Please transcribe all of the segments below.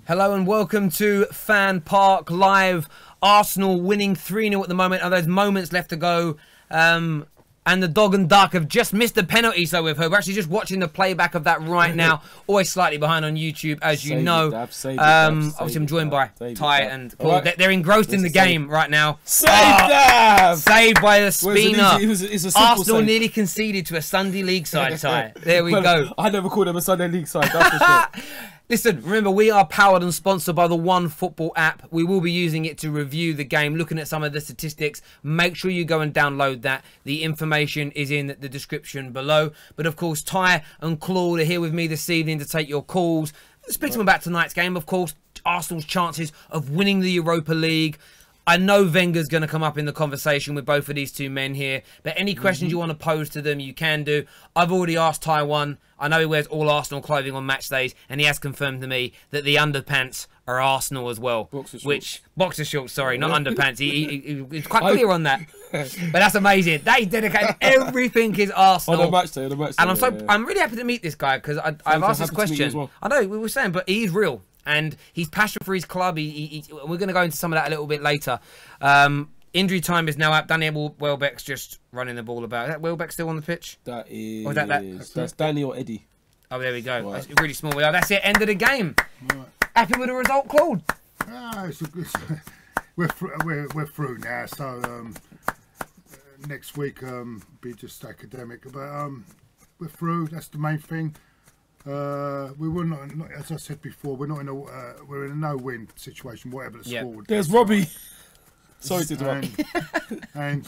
Hello and welcome to FanPark Live. Arsenal winning 3-0 at the moment. And there's moments left to go. And the dog and duck have just missed the penalty, so we've heard. We're actually just watching the playback of that right now. Always slightly behind on YouTube, as you know. Obviously, I'm joined by Ty and Claude. Right. They're engrossed in the game right now. Saved by the spinner. It's a Arsenal save. nearly conceded to a Sunday League side, Ty. There we go. I never called them a Sunday League side, that's for sure. Listen, remember, we are powered and sponsored by the One Football app. We will be using it to review the game, looking at some of the statistics. Make sure you go and download that. The information is in the description below. But, of course, Ty and Claude are here with me this evening to take your calls. Speak to them about tonight's game. Of course, Arsenal's chances of winning the Europa League. I know Wenger's going to come up in the conversation with both of these two men here. But any questions you want to pose to them, you can do. I've already asked Ty one. I know he wears all Arsenal clothing on match days, and he has confirmed to me that the underpants are Arsenal as well. Boxer shorts, sorry, not underpants. He's quite clear on that. But that's amazing. That is dedicated. Everything is Arsenal. On the match day, And I'm really happy to meet this guy because I've asked this question. Well. I know we were saying, but he's real. And he's passionate for his club. We're going to go into some of that a little bit later. Injury time is now up. Daniel Welbeck's just running the ball about. Is that Welbeck still on the pitch? That is. Or is that's Danny or Eddie. Oh, there we go. Right. That's really small. That's it. End of the game. Right. Happy with the result, Claude? We're through now. So next week be just academic. But we're through. That's the main thing. We were not, as I said before, we're not in a we're in a no-win situation, whatever the score would be. There's Robbie. Sorry to interrupt. And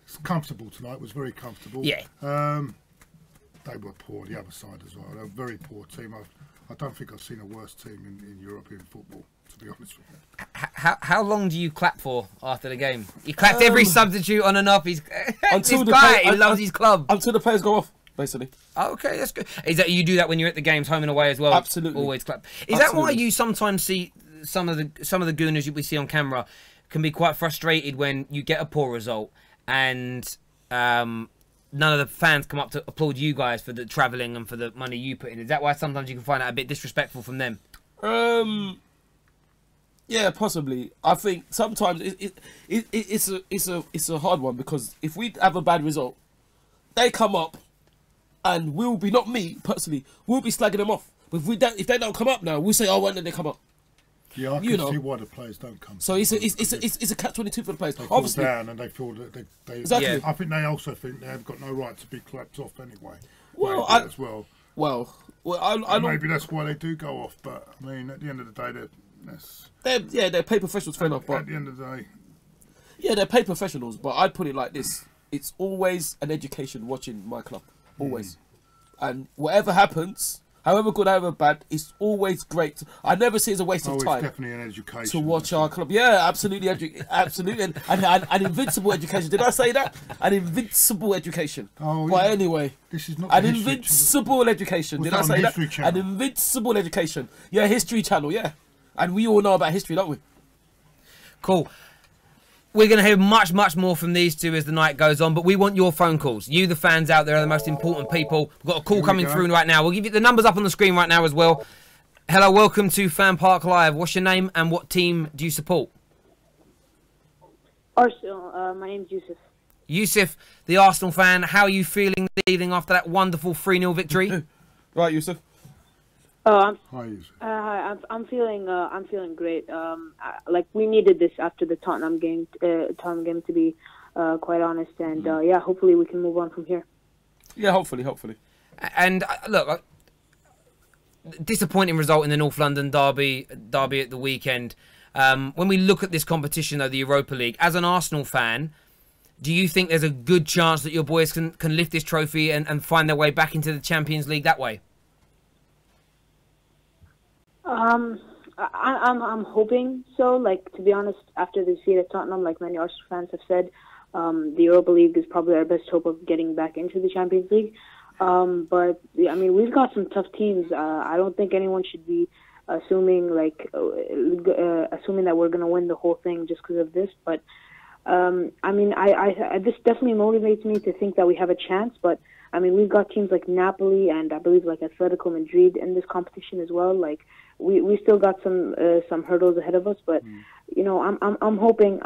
it's comfortable tonight. It was very comfortable. Yeah. They were poor, the other side as well. They're a very poor team. I don't think I've seen a worse team in European football, to be honest with you. How long do you clap for after the game? You clapped every substitute on and off. He's until this guy. He loves his club. Until the players go off, basically. Oh, okay, that's good. Is that you do that when you're at the games, home and away as well? Absolutely. Always clap. Is that why you sometimes see some of the gooners we see on camera can be quite frustrated when you get a poor result and none of the fans come up to applaud you guys for the travelling and for the money you put in? Is that why sometimes you can find that a bit disrespectful from them? Yeah, possibly. I think sometimes it's a hard one because if we have a bad result, they come up and we'll be, not me personally, we'll be slagging them off. But if they don't come up now, we'll say, oh, when did they come up? Yeah, I can see why the players don't come. So it's a catch-22 for the players. They fall down and they feel that they exactly. Yeah. I think they also think they've got no right to be clapped off anyway. Well, maybe that's why they do go off. But I mean, at the end of the day, they're paid professionals, fair enough. But at the end of the day, yeah, they're paid professionals. But I'd put it like this: it's always an education watching my club, always, and whatever happens. However good, however bad, it's always great. I never see it as a waste of time. It's definitely an education to watch our club. Yeah, absolutely, absolutely, and an invincible education. Did I say that? An invincible education. Oh, but anyway, this is not an invincible education. Did I say that? An invincible education. Yeah, History Channel. Yeah, and we all know about history, don't we? Cool. We're going to hear much, much more from these two as the night goes on, but we want your phone calls. You, the fans out there, are the most important people. We've got a call coming through right now. We'll give you the numbers up on the screen right now as well. Hello, welcome to FanPark Live. What's your name and what team do you support? Arsenal. My name's Yusuf. Yusuf, the Arsenal fan. How are you feeling this evening after that wonderful 3-0 victory? Right, Yusuf. Oh, Hi, Yusuf. I'm feeling great. Like we needed this after the Tottenham game. To be quite honest, and yeah, hopefully we can move on from here. Yeah, hopefully. And look, disappointing result in the North London derby at the weekend. When we look at this competition, though, the Europa League, as an Arsenal fan, do you think there's a good chance that your boys can lift this trophy and find their way back into the Champions League that way? I'm hoping so. Like, to be honest, after the defeat at Tottenham, like many Arsenal fans have said, the Europa League is probably our best hope of getting back into the Champions League. But I mean, we've got some tough teams. I don't think anyone should be assuming that we're going to win the whole thing just because of this. But I mean, this definitely motivates me to think that we have a chance. But I mean, we've got teams like Napoli and I believe like Atletico Madrid in this competition as well. Like, we still got some hurdles ahead of us, but you know, I'm hoping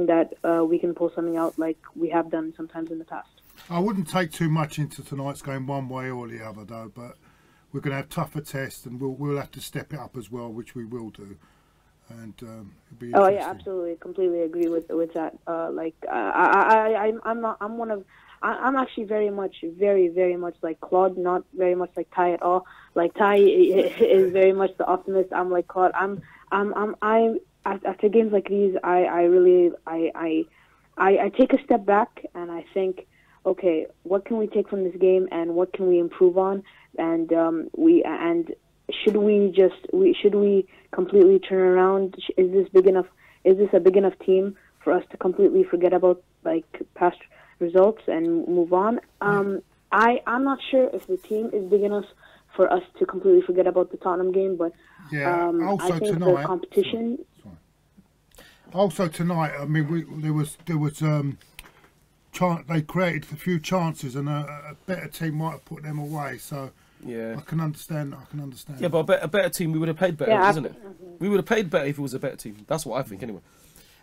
that we can pull something out like we have done sometimes in the past. I wouldn't take too much into tonight's game one way or the other though, but we're going to have tougher tests and we'll have to step it up as well, which we will do. And it'll be Oh interesting. yeah, absolutely, completely agree with that. I'm actually very much like Claude, not very much like Ty at all. Like Ty is very much the optimist. I'm like Claude. After games like these, I take a step back and I think, okay, what can we take from this game and what can we improve on? And should we completely turn around? Is this big enough? Is this a big enough team for us to completely forget about like past results and move on? I'm not sure if the team is big enough for us to completely forget about the Tottenham game, but also I think tonight, the competition. Also tonight, I mean, there was they created a few chances, and a better team might have put them away. So Yeah. I can understand. Yeah, but a better team, we would have played better, Yeah, isn't it? We would have played better if it was a better team. That's what I think, anyway.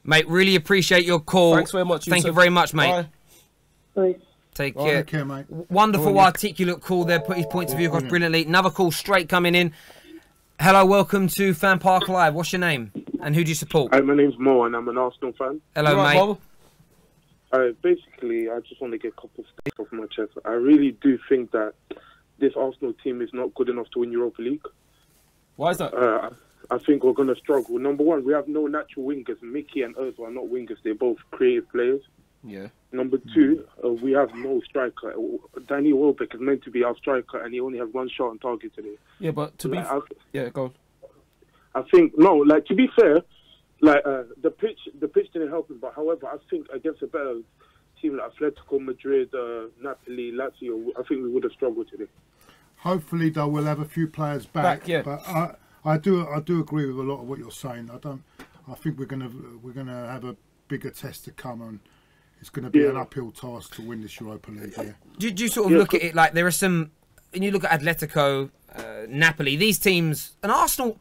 Mate, really appreciate your call. Thanks very much. Thank you very much, mate. Bye. Bye. Take Bye. care. Take care, mate. Wonderful, articulate call there. Put his points of view across brilliantly. Another call straight coming in. Hello, welcome to FanPark Live. What's your name and who do you support? Hi, my name's Mo and I'm an Arsenal fan. Hello, Right, mate. Bob? Basically, I just want to get a couple of things off my chest. I really do think that this Arsenal team is not good enough to win Europa League. Why is that? I think we're going to struggle. Number one, we have no natural wingers. Mickey and Ozil are not wingers. They're both creative players. Yeah. Number two, we have no striker. Danny Welbeck is meant to be our striker, and he only has one shot on target today. Yeah, but to be... Yeah, go on. I think, to be fair, the pitch didn't help him. But however, I think against a better team like Atletico Madrid, Napoli, Lazio, I think we would have struggled today. Hopefully, though, we'll have a few players back. Yeah. But I do agree with a lot of what you're saying. I think we're gonna have a bigger test to come, and it's going to be an uphill task to win this Europa League. Yeah. Do you sort of look at it like there are some, and you look at Atletico, Napoli, these teams, and Arsenal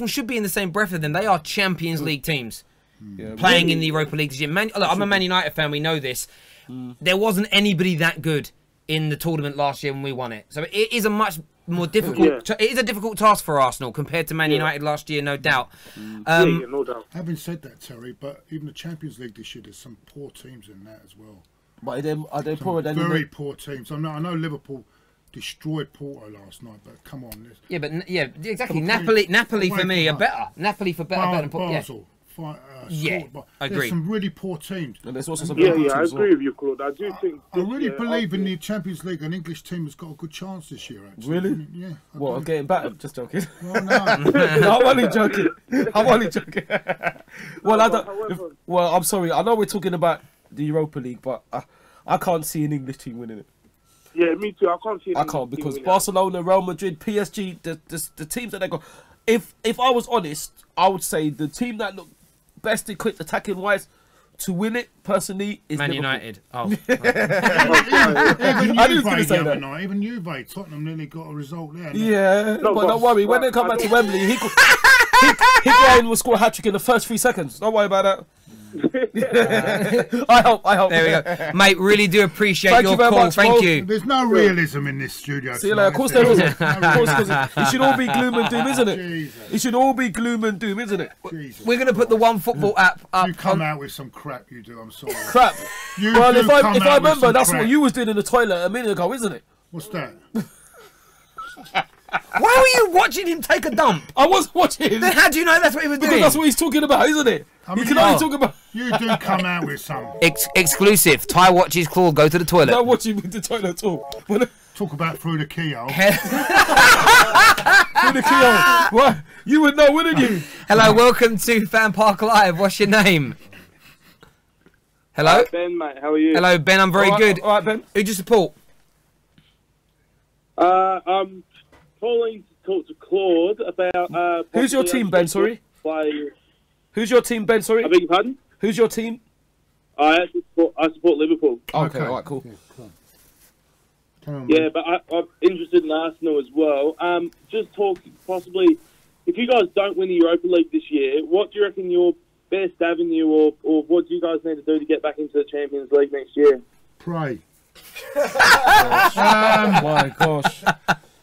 should be in the same breath of them. They are Champions League teams playing in the Europa League. Look, I'm a Man United fan. We know this. There wasn't anybody that good in the tournament last year when we won it. So it is a much more difficult. It is a difficult task for Arsenal compared to Man United last year, no doubt. No doubt. Having said that, Terry, but even the Champions League this year, there's some poor teams in that as well. But are they poorer than... Very poor teams. I know Liverpool destroyed Porto last night, but come on. Yeah, but exactly. Napoli for me are better. Napoli for better than Porto. Basel. I agree. There's some really poor teams. And there's also some I agree with you, Claude. I do think... I really believe in the Champions League. An English team has got a good chance this year, actually. Really? Yeah. What, of getting battered? Just joking. Well, no. I'm only joking. Well, I'm sorry. I know we're talking about the Europa League, but I can't see an English team winning it. Yeah, me too. I can't see... because Barcelona, Real Madrid, PSG, the teams that they got... If I was honest, I would say the team that looked best equipped attacking wise to win it personally is Man Liverpool. United. Oh, Even Juve, Tottenham nearly got a result there. Yeah, but don't worry. When they come back to Wembley, Higuain will score a hat-trick in the first 3 seconds. Don't worry about that. I hope. there we go. Mate, really do appreciate your call. Much, Thank you. There's no realism in this studio. See you later. Of course there isn't. It should all be gloom and doom, isn't it? Jesus. It should all be gloom and doom, isn't it? Jesus. We're going to put the One Football app up. You come out with some crap, you do. I'm sorry. Crap. Well, if I remember, that's what you was doing in the toilet a minute ago, isn't it? What's that? Why were you watching him take a dump? I was watching. Then how do you know that's what he was doing? Because that's what he's talking about, isn't it? I mean, you can only talk about... You do come out with some. Exclusive. Ty watches Claude go to the toilet. Not watching in the toilet at all. Talk about through the keyhole. Through the keyhole. What? You would know, wouldn't you? Hello, welcome to FanPark Live. What's your name? Hello? Ben, mate, how are you? Hello, Ben. I'm very good. All right, Ben. Who do you support? I'm calling to talk to Claude about... Who's your team, Ben, sorry? Who's your team, Ben, sorry? I beg your pardon? Who's your team? I support Liverpool. Okay, all right, cool. Yeah, but I'm interested in Arsenal as well. Just talk possibly if you guys don't win the Europa League this year, what do you reckon your best avenue, or what do you guys need to do to get back into the Champions League next year? Pray. My gosh.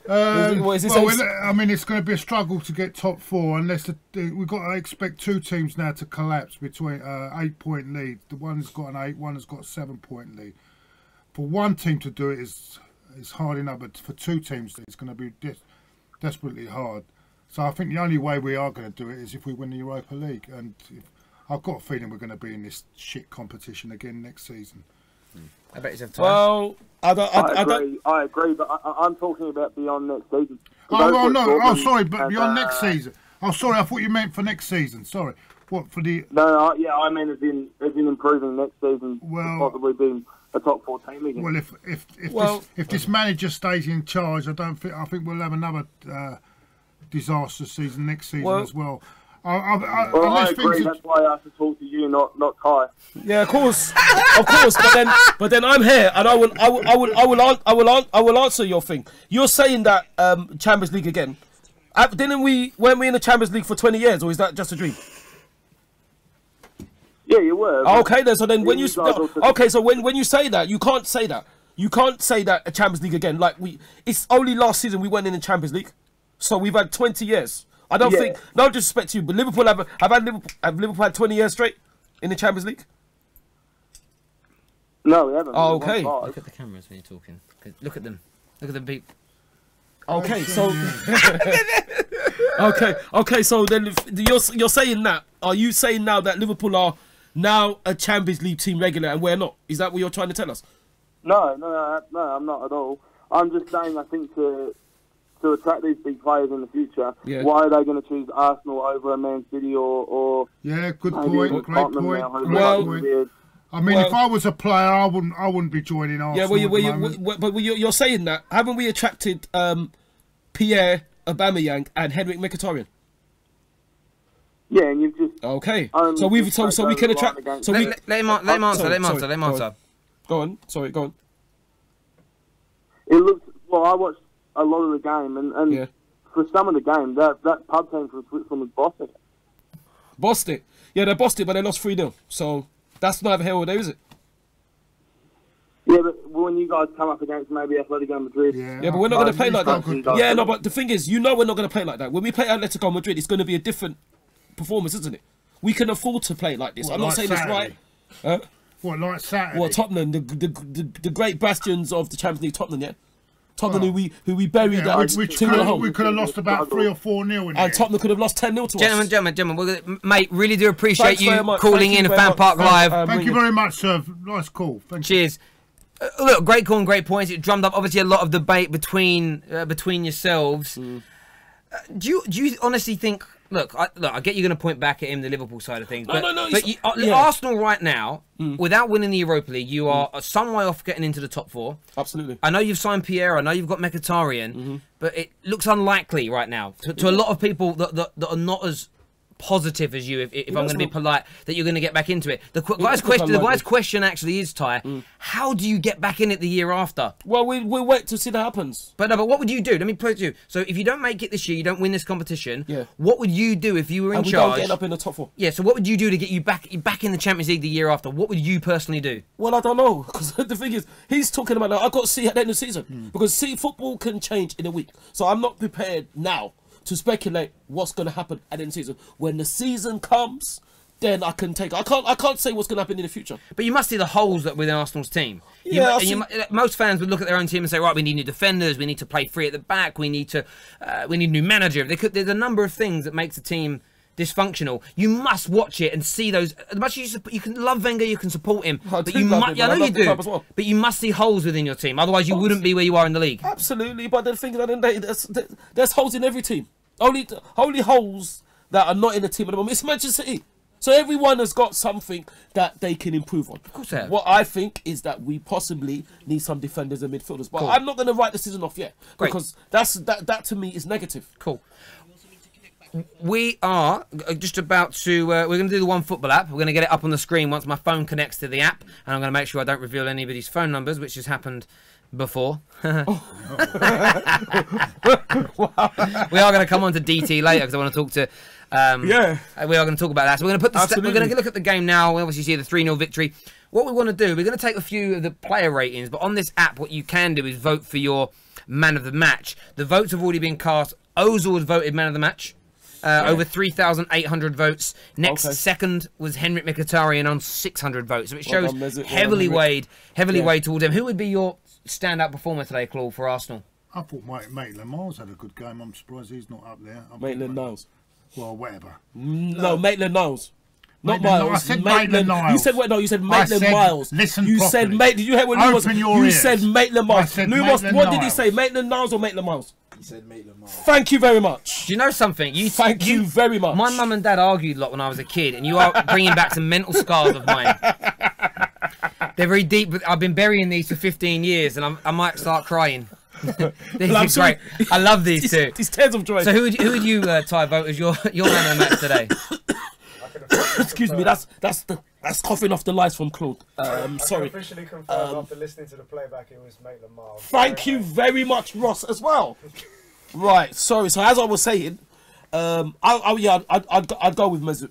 I mean, it's going to be a struggle to get top 4 unless we've got to expect 2 teams now to collapse between 8-point lead. The one's got an 8, one has got a 7-point lead. For one team to do it is hard enough, but for 2 teams, it's going to be desperately hard. So I think the only way we are going to do it is if we win the Europa League, and I've got a feeling we're going to be in this shit competition again next season. I bet you have time. Well, I agree, but I'm talking about beyond next season. Sorry, but beyond next season. Oh, sorry, I thought you meant for next season. Sorry. What, for the... No, I mean as in improving next season, possibly being a top 4 team again. Well, if this manager stays in charge, I think we'll have another disastrous season next season as well. I agree. That's why I have to talk to you, not Kai. Yeah, of course. But then I'm here, and I will answer your thing. You're saying that Champions League again. Weren't we in the Champions League for 20 years, or is that just a dream? Yeah, you were. Okay, then. So then, when you when you say that, you can't say that. You can't say that a Champions League again. Like it's only last season we went in the Champions League, so we've had 20 years. I don't think, no disrespect to you, but Liverpool have Liverpool had 20 years straight in the Champions League? No, we haven't. Oh, okay. Look at the cameras when you're talking. Look at them. Look at them people. Okay, so okay. So then you're saying that? Are you saying now that Liverpool are now a Champions League team regular and we're not? Is that what you're trying to tell us? No, I'm not at all. I'm just saying I think to attract these big players in the future, why are they going to choose Arsenal over a Man City or yeah, good point, great point. I mean, well, if I was a player, I wouldn't be joining Arsenal. Yeah, but you're saying that. Haven't we attracted Pierre Aubameyang and Henrik Mkhitaryan? Yeah, and you've just okay. So we can attract. So let him answer. Go on. Sorry, go on. It looks well. I watched a lot of the game, and for some of the game, that pub team from Switzerland was bossing it. Bossed it. Yeah, they bossed it, but they lost 3-0. So that's neither here nor there, is it? Yeah, but when you guys come up against maybe Atletico Madrid... Yeah, but we're not going to play like that. Yeah, no, but the thing is, we're not going to play like that. When we play Atletico Madrid, it's going to be a different performance, isn't it? We can afford to play like this. I'm not saying Saturday? it's right. What, like Saturday? What, Tottenham, the great bastions of the Champions League, Tottenham, yeah? Tottenham, who we buried at 2-0. We could have lost about 3 or 4-0 in and Tottenham could have lost 10-0 to us. Gentlemen, mate, really do appreciate you calling in FanPark FanPark Live. Thank you very much, sir. Nice call. Cheers. Look, great call and great points. It drummed up obviously a lot of debate between yourselves. Do you honestly think? Look, I get you're going to point back at him, the Liverpool side of things. But Arsenal right now, without winning the Europa League, you are some way off getting into the top 4. Absolutely. I know you've signed Pierre. I know you've got Mkhitaryan, but it looks unlikely right now to a lot of people that are not as positive as you, if I'm going to be polite, that you're going to get back into it. The guy's question actually is, Ty, how do you get back in it the year after? Well, we'll wait to see that happens. But what would you do? Let me put it to you. So if you don't make it this year, you don't win this competition, what would you do if you were in charge? We don't get up in the top 4. Yeah, so what would you do to get you back in the Champions League the year after? What would you personally do? Well, I don't know, because the thing is, he's talking about, I've got to see at the end of the season, because football can change in a week. So I'm not prepared now to speculate what's going to happen at the end of the season. When the season comes, then I can take. I can't say what's going to happen in the future. But you must see the holes that within Arsenal's team. Most fans would look at their own team and say, right, we need new defenders, we need to play free at the back, we need a new manager. There's a number of things that makes the team dysfunctional. You must watch it and see those. As much as you can love Wenger, you can support him, I know you do. Well. But you must see holes within your team. Otherwise, you wouldn't be where you are in the league. Absolutely, but the thing is, at the end of the day, there's holes in every team. Only holes that are not in the team at the moment. It's Manchester City. So everyone has got something that they can improve on. Of course they have. What I think is that we possibly need some defenders and midfielders. But I'm not going to write the season off yet. Great. Because that to me is negative. Cool. We are just about to, we're going to do the One Football app. We're going to get it up on the screen once my phone connects to the app. And I'm going to make sure I don't reveal anybody's phone numbers, which has happened Before. We are going to come on to DT later because I want to talk to. Yeah. We are going to talk about that. So we're going to put the we're Absolutely. going to look at the game now. We obviously see the 3-0 victory. What we want to do, we're going to take a few of the player ratings, but on this app, what you can do is vote for your man of the match. The votes have already been cast. Ozil was voted man of the match. Over 3,800 votes. Next second was Henrik Mkhitaryan on 600 votes. So it shows heavily weighed towards him. Who would be your standout performer today, Claude, for Arsenal? I thought Maitland-Niles had a good game. I'm surprised he's not up there. Maitland-Niles. Well, whatever. No, Maitland-Niles. Not Maitland- Miles. I said Maitland-Niles. You said what? No, you said Maitland-Miles. Listen You said properly. Did you hear what Lumos? Open your You ears. said Maitland-Miles. I said Lumos, what did he Maitland-Niles. say? Maitland-Niles or Maitland-Miles? He said Maitland-Niles. Thank you very much. Do you know something? Thank you very much. My mum and dad argued a lot when I was a kid, and you are bringing back some mental scars of mine. They're very deep. I've been burying these for 15 years, and I might start crying. This is great. I love these two. These tears of joy. So who would you Ty, vote as your man of the match today? Excuse me, that's coughing off the lies from Claude. Sorry. I can officially confirm after listening to the playback it was Maitland-Niles. Thank you very much, Ross, as well. Right, sorry. So as I was saying, I'd go with Mesut.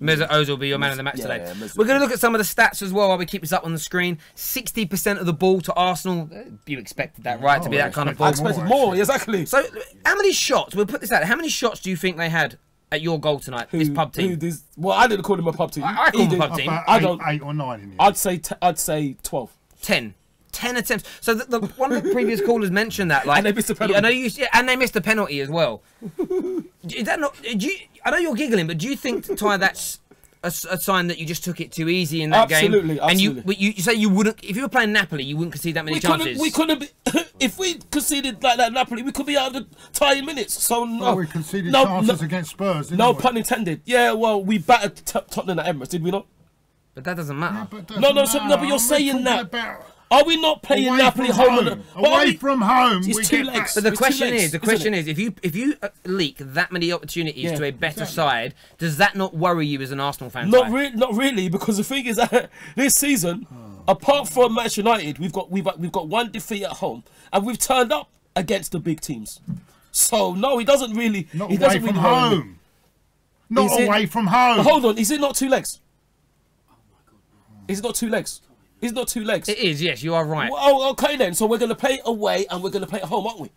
Mesut Ozil will be your man of the match today. Mesut. We're going to look at some of the stats as well while we keep this up on the screen. 60% of the ball to Arsenal. You expected that, right, to be that kind of I ball. expected more, exactly. So, how many shots? We'll put this out. How many shots do you think they had at your goal tonight? This pub team. Well, I didn't call him a pub team. I call him a pub team. About eight or nine in here. I'd say 12. 10 attempts. So one of the previous callers mentioned that, like, And they missed a penalty. I know and they missed a penalty as well. Is that not? I know you're giggling, but do you think, Ty, that's a sign that you just took it too easy in that game? Absolutely. And you say you wouldn't, if you were playing Napoli, you wouldn't concede that many chances. We couldn't. If we conceded like that, Napoli, we could be out of the tie in minutes. So no. Well, we conceded chances against Spurs, didn't No we? pun intended. Yeah, well, we battered Tottenham at Emirates, did we not? But that doesn't matter. But you're saying that. Are we not playing Napoli home? Away from home, It's we two get legs. back. But the It's question 2 legs, is, isn't it? if you leak that many opportunities to a better exactly. side, does that not worry you as an Arsenal fan? Not really, because the thing is that this season, apart from Manchester United, we've got one defeat at home, and we've turned up against the big teams. So no, he doesn't really. Not he away doesn't from really worry me. home. Not Is it- away from home. Hold on, is it not 2 legs? Is it not 2 legs? It's not 2 legs. It is, yes, you are right. Well, okay then. So we're going to play away and we're going to play at home, aren't we?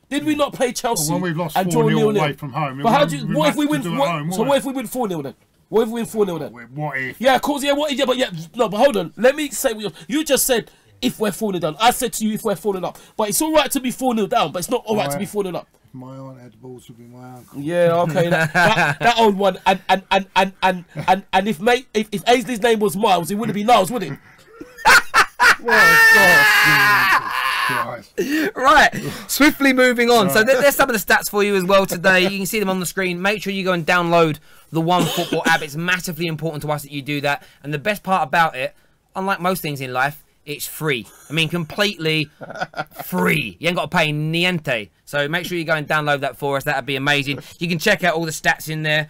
Did we not play Chelsea When we've lost and draw 4-0 0-0 away from home, But how do we you, what if we have win? to do it at home, So what if we win 4-0 then? What if we win 4-0 then? What if? Yeah, of course. Yeah, what? Yeah, but no. But hold on. Let me say what you just said. If we're 4-0 down, I said to you if we're 4-0 up. But it's all right to be 4-0 down, but it's not all right to be 4-0 up. My aunt had balls would be my uncle. Yeah, okay, that old one. And if Ainsley's name was Miles, it wouldn't be Niles, would it? Right, swiftly moving on. So there's some of the stats for you as well today. You can see them on the screen. Make sure you go and download the OneFootball app. It's massively important to us that you do that. And the best part about it, unlike most things in life, it's free. I mean, completely free. You ain't got to pay niente. So make sure you go and download that for us. That'd be amazing. You can check out all the stats in there.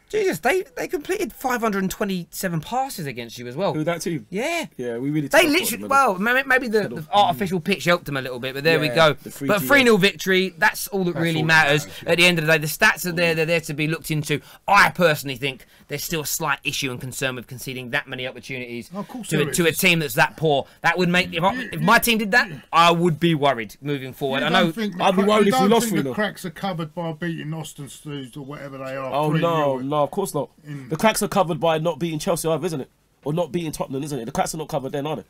Jesus, they completed 527 passes against you as well. Who, that team? Yeah. Yeah, we really. They literally, well, maybe the artificial pitch helped them a little bit, but there we go. But 3-0 victory, that's all that really matters. At the end of the day, the stats are there, they're there to be looked into. I personally think there's still a slight issue and concern with conceding that many opportunities to a team that's that poor. That would make, if my team did that, I would be worried moving forward. I know. I'd be worried if we lost 3-0. The cracks are covered by beating Ostersunds or whatever they are. Oh no, of course not. The cracks are covered by not beating Chelsea either, isn't it? Or not beating Tottenham, isn't it? The cracks are not covered then, are they?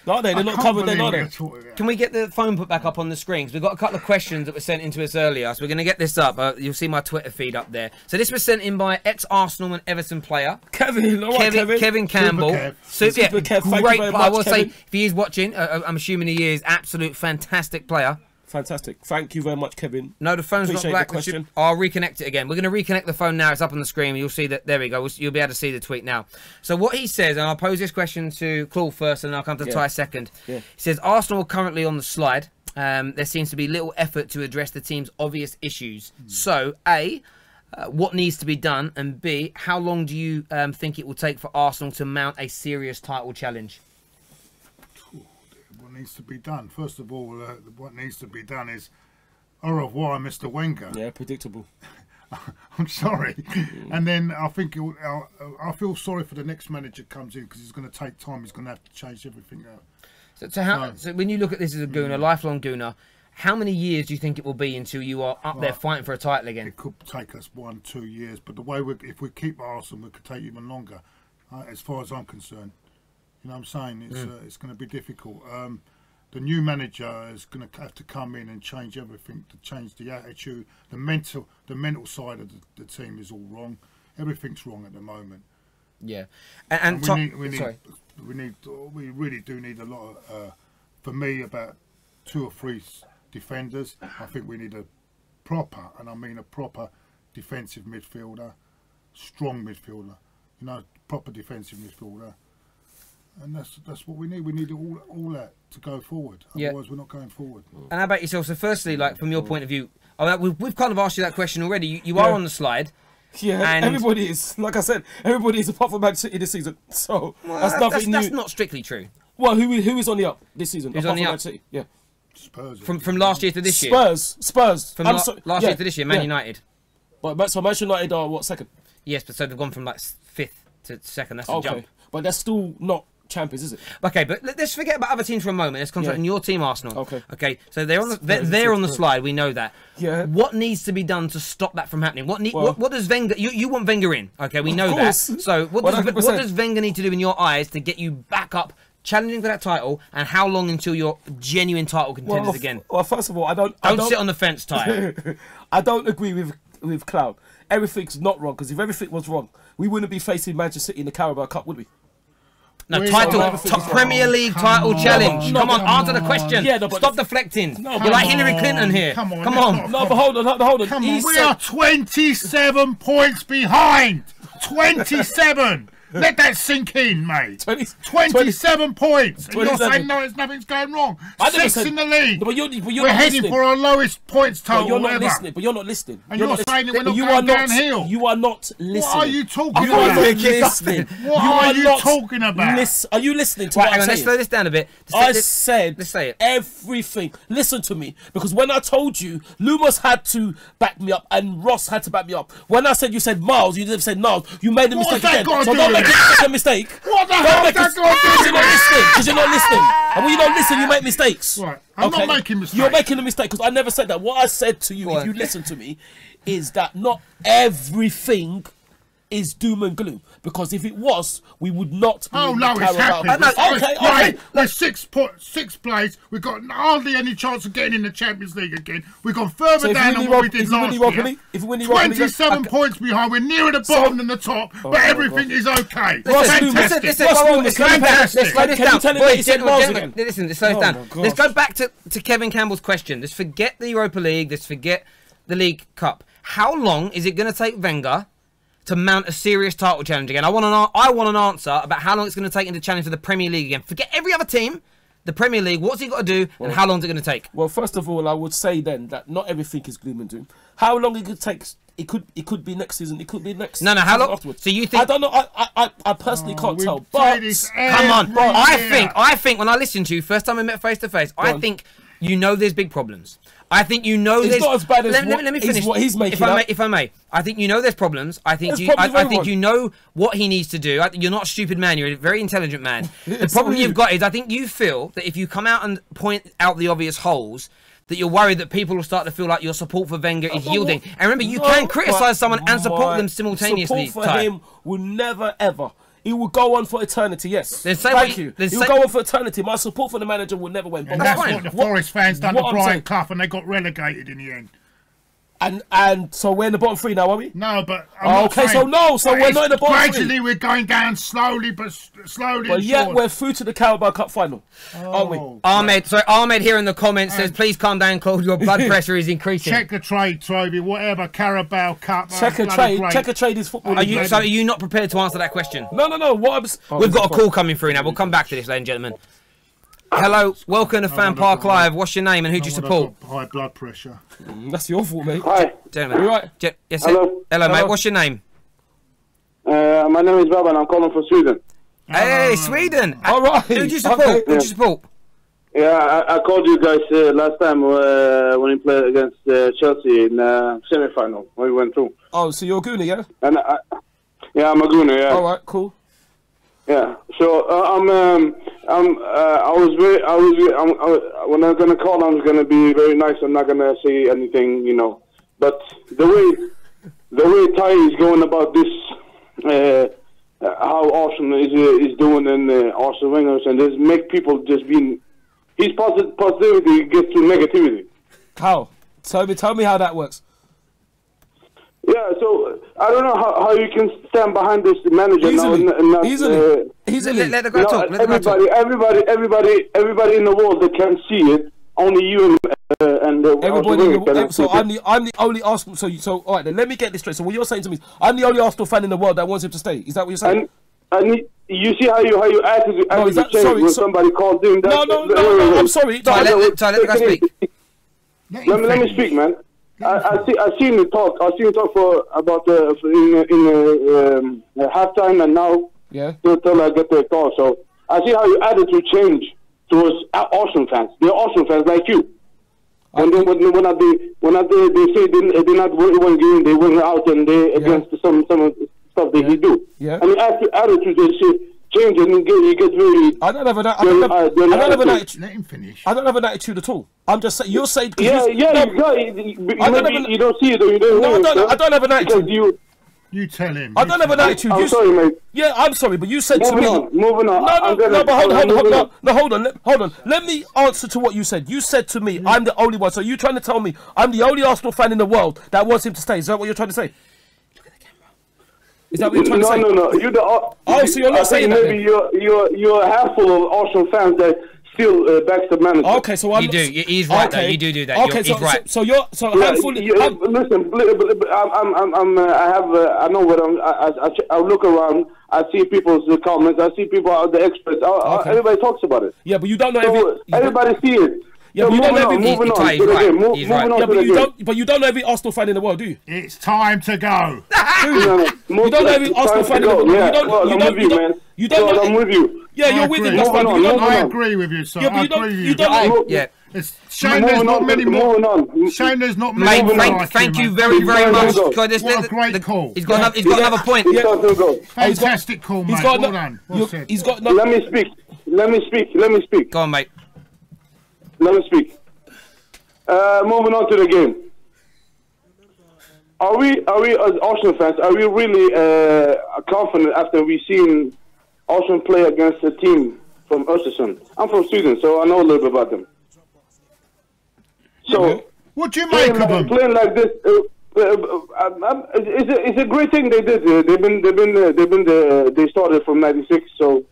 Are they? They're not covered then, are they? Can we get the phone put back up on the screen? Because we've got a couple of questions that were sent in to us earlier. So we're going to get this up. You'll see my Twitter feed up there. So this was sent in by ex-Arsenal and Everton player. Kevin Campbell. Super Kev. Thank Great you very player. I will much, say, Kevin. if he is watching, I'm assuming he is, absolute fantastic player. Fantastic. Thank you very much, Kevin. No, the phone's Appreciate not the black. question. I'll reconnect it again. We're going to reconnect the phone now. It's up on the screen. You'll see that. There we go. You'll be able to see the tweet now. So what he says, and I'll pose this question to Claude first, and then I'll come to Ty second. Yeah. He says, Arsenal are currently on the slide. There seems to be little effort to address the team's obvious issues. So, A, what needs to be done? And B, how long do you think it will take for Arsenal to mount a serious title challenge? What needs to be done? First of all, what needs to be done is au revoir, Mr. Wenger. Yeah, predictable. I'm sorry. And then I think I feel sorry for the next manager comes in, because it's going to take time. He's going to have to change everything out. So when you look at this as a Gooner, lifelong Gooner, how many years do you think it will be until you are up there fighting for a title again? It could take us 1-2 years, but the way if we keep Arsenal, it could take even longer, as far as I'm concerned. You know what I'm saying? It's going to be difficult. The new manager is going to have to come in and change everything, to change the attitude, the mental side of the team is all wrong. Everything's wrong at the moment. Yeah, we really do need a lot of, for me, about 2 or 3 defenders. I think we need a proper, and I mean a proper defensive midfielder, strong midfielder. You know, proper defensive midfielder. And that's what we need. We need all that to go forward. Otherwise, we're not going forward. And how about yourself? So, firstly, like from your point of view, we've kind of asked you that question already. You are on the slide. Yeah, and everybody is. Like I said, everybody is apart from Man City this season. So that's nothing new. That's not strictly true. Well, who is on the up this season? Who's on the up? Man City? Yeah. Spurs. From last year to this year. Spurs. From last year to this year, Man United. But so Manchester United are what, second? Yes, but so they've gone from like 5th to 2nd. That's a jump. But they're still not champions, is it? Okay, but let's forget about other teams for a moment. Let's concentrate on your team, Arsenal. Okay. So they're on the slide. We know that. Yeah. What needs to be done to stop that from happening? What does Wenger? You want Wenger in? Okay, we know that. So what does Wenger need to do in your eyes to get you back up, challenging for that title? And how long until you're genuine title contenders again? Well, first of all, I don't sit on the fence, Ty. I don't agree with Claude. Everything's not wrong, because if everything was wrong, we wouldn't be facing Manchester City in the Carabao Cup, would we? No, Premier League title challenge. Come on, answer the question. Yeah, Stop deflecting. You're like Hillary Clinton here. Come on. No, but hold on. Come on, we are 27 points behind. 27. Let that sink in, mate. 27 points. And you're saying nothing's going wrong. 6 in the league. But you're we're heading for our lowest points total. You're not listening. But you're not listening. And you're saying that we're not going downhill. You are not listening. What are you talking about? What are you talking about? Are you listening to what I'm saying? Let's slow this down a bit. I said let's say it. Everything. Listen to me, because when I told you, Lumos had to back me up and Ross had to back me up. When I said you said Miles, you didn't say Niles. You made a mistake again. So don't make a mistake. What the hell is that going to do? Because you're not listening. And when you don't listen, you make mistakes. Right. I'm not making mistakes. You're making a mistake, because I never said that. What I said to you, if you listen to me, is that not everything is doom and gloom, because if it was, we would not be it's happy. Okay. We're 6 plays. We've got hardly any chance of getting in the Champions League again. We've gone further down than what we did last year. 27 points behind. We're nearer the bottom than the top, but everything is okay. Fantastic. Listen, let's slow it down. Let's go back to Kevin Campbell's question. Let's forget the Europa League. Let's forget the League Cup. How long is it going to take Wenger to mount a serious title challenge again? I want an answer about how long it's going to take him to challenge for the Premier League again. Forget every other team. The Premier League, what's he got to do, and how long is it going to take? Well, first of all, I would say then that not everything is gloom and doom. How long it could take? It could be next season. It could be next. No. How long? Afterwards. So you think? I don't know. I personally can't tell. But come on, I think when I listen to you first time we met face to face, I think you know there's big problems. I think you know it's not as bad as let me finish. What he's making if I may, I think you know there's problems. I think you know what he needs to do. You're not a stupid man. You're a very intelligent man. The problem you've got is I think you feel that if you come out and point out the obvious holes, that you're worried that people will start to feel like your support for Wenger is yielding. And remember, you can criticise someone and support them simultaneously. Support for him will never ever. He will go on for eternity, yes. Thank you. He'll go on for eternity. My support for the manager will never wane. And that's what the Forest fans done to Brian Clough, and they got relegated in the end. And so we're in the bottom 3 now, are we? No, but so we're not in the bottom 3. Gradually, we're going down slowly, but slowly. But yet we're through to the Carabao Cup final, aren't we? Ahmed here in the comments says, "Please calm down, Claude. Your blood pressure is increasing." Check the trade, Toby. Whatever Carabao Cup. Check a trade is football. Are you not prepared to answer that question? No. We've got a call coming through now. We'll come back to this, ladies and gentlemen. Hello, welcome to FanPark Live. What's your name and who do you support? High blood pressure. That's your fault, mate. Hi. Gentlemen. You right? Yes, Hello. Hello, mate. What's your name? My name is Robbie and I'm calling from Sweden. Hey, Sweden. All right. Who do you support? Okay. Who do you support? Yeah, I called you guys last time when we played against Chelsea in semi-final when we went through. Oh, so you're a Gooner, yeah? And I'm a Gooner, yeah. All right, cool. Yeah. So when I'm gonna call, I'm gonna be very nice. I'm not gonna say anything, you know. But the way Ty is going about this, how Arsenal is doing in Arsenal Wingers, and this make people just being. His positivity gets to negativity. How? Tell me how that works. Yeah, so I don't know how you can stand behind this manager Easily. now. Easily. Let the guy talk. Let the guy talk. Everybody in the world that can see it. Only you and everybody. So I'm the only Arsenal. So all right. Then let me get this straight. So what you're saying to me is I'm the only Arsenal fan in the world that wants him to stay. Is that what you're saying? And you see how you attitude change when somebody calls in. No. I'm sorry. Let the guy speak. Let me speak, man. I seen you talk. I seen you talk for about in halftime and now. Yeah. Till I get the call. So I see how your attitude change towards Arsenal fans. They're Arsenal fans like you. When they say they're not one game, they win out and they against some of the stuff that you do. Yeah. I mean, attitude they say change and you get really. I don't have an attitude. Let him finish. I don't have an attitude at all. I'm just saying. You're saying. You don't see it or you don't know it. I don't have an attitude. You tell him. I don't have an attitude. I'm sorry, mate. Yeah, I'm sorry, but you said to me. Moving on. Hold on. Let me answer to what you said. You said to me, I'm the only one. So you trying to tell me I'm the only Arsenal fan in the world that wants him to stay? Is that what you're trying to say? Look at the camera. Is that what you're trying to say? No. You're the. So you're not saying that. Maybe you're a handful of Arsenal fans that still backs the manager. Okay, so I'm. You do. He's right. Okay. Though. You do that. Okay, he's right. So you're handful. Listen, I know what I look around. I see people's comments. I see people, the experts. Everybody talks about it. Yeah, but you don't know everybody see it. Yeah, but you don't know every. He's right. But you don't know every Arsenal fan in the world, do you? It's time to go. You don't know every Arsenal fan in the world. You don't know. I'm with you. Yeah, you're with him. I agree with you, sir. Yeah, but you don't. Yeah. It's shame there's not many more. Shame there's not many more. Thank you very much. What a great call. He's got another point. Fantastic call, mate. Well done. He's got. Let me speak. Go on, mate. Let me speak. Moving on to the game. Are we as Arsenal fans? Are we really confident after we've seen Arsenal play against a team from Ostersunds? I'm from Sweden, so I know a little bit about them. So, what do you make of them? Playing like this, it's a great thing they did. They started from '96. So,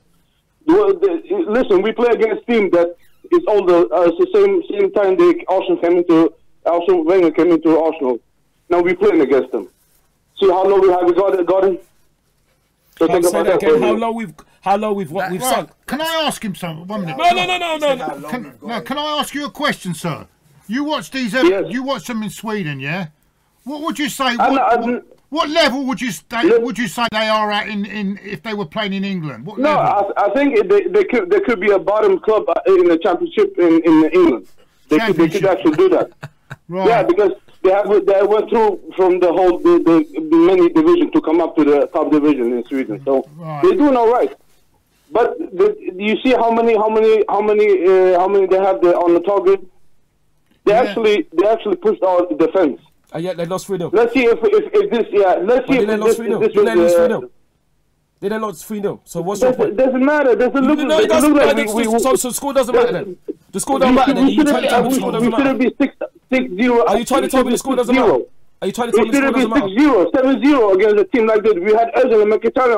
listen, we play against a team that is older. It's the same time Arsenal Wenger came into Arsenal. Now we're playing against them. See how low we have gotten. So think about that again. How low we've sunk. Can I ask him something? 1 minute. No. Can I ask you a question, sir? You watch these. Yes. You watch them in Sweden, yeah? What would you say? What level would you say they are at in if they were playing in England? What level? I think there could be a bottom club in the championship in England. They could actually do that. Right. Yeah, because they went through from the many division to come up to the top division in Sweden. So they're doing all right. But you see how many they have on the target? They actually pushed out the defense. Yeah, they lost 3-0. Let's see if this. Yeah, let's see if they lost 3-0. They lost 3-0. So what's your point? Doesn't matter. So score doesn't matter then. The score doesn't matter then. You trying to tell me the score doesn't matter? We should be 6-0. Are you trying to tell me the score doesn't matter? Are you trying to tell me the score doesn't matter? We should be 6-0, 7-0 against a team like this. We had Özil and Mkhitaryan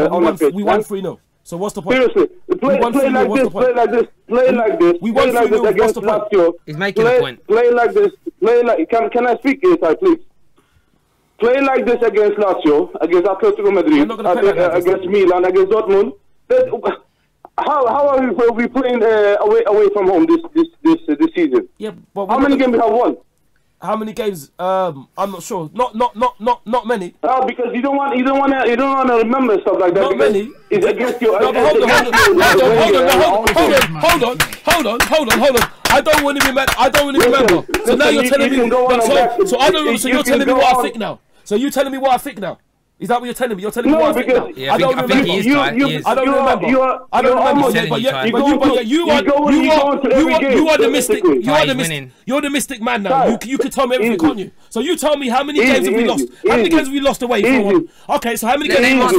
on the pitch. We won 3-0. So what's the point? Seriously, play like this. We won 3-0. Against Lazio. He's making a point. Play like this. Can I speak inside, please? Play like this against Lazio, against Atletico Madrid, against Milan, against Dortmund. How are we playing away from home this season? Yeah, but how many games we have won? How many games? I'm not sure. Not many. Because you don't want to remember stuff like that. Not many. It's against your. No, but hold on. I don't want to remember. So now you're telling me. So I don't. So you're telling me what I think now. So you telling me what I think now. Is that what you're telling me? You're telling me what I think now. Yeah, I don't remember. I don't remember. I don't remember. But you are the mystic. You're the mystic man now. You can tell me everything, can't you? So you tell me how many games have we lost? How many games have we lost away from home? Okay, so how many games? No.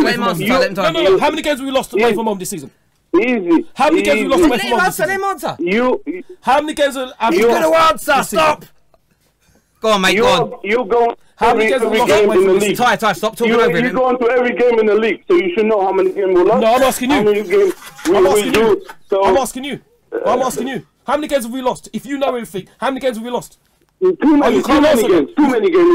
How many games have we lost away from home this season? Easy. How many games have we lost away from home this season? Let him answer. How many games have you got to answer? Stop. Go on, mate. Go on. You go. How many games have we lost away from the league? Ty, stop talking over him. You go into every game in the league, so you should know how many games we lost. No, I'm asking you. How many games we do. So I'm asking you. How many games have we lost? If you know everything, how many games have we lost? Too many games we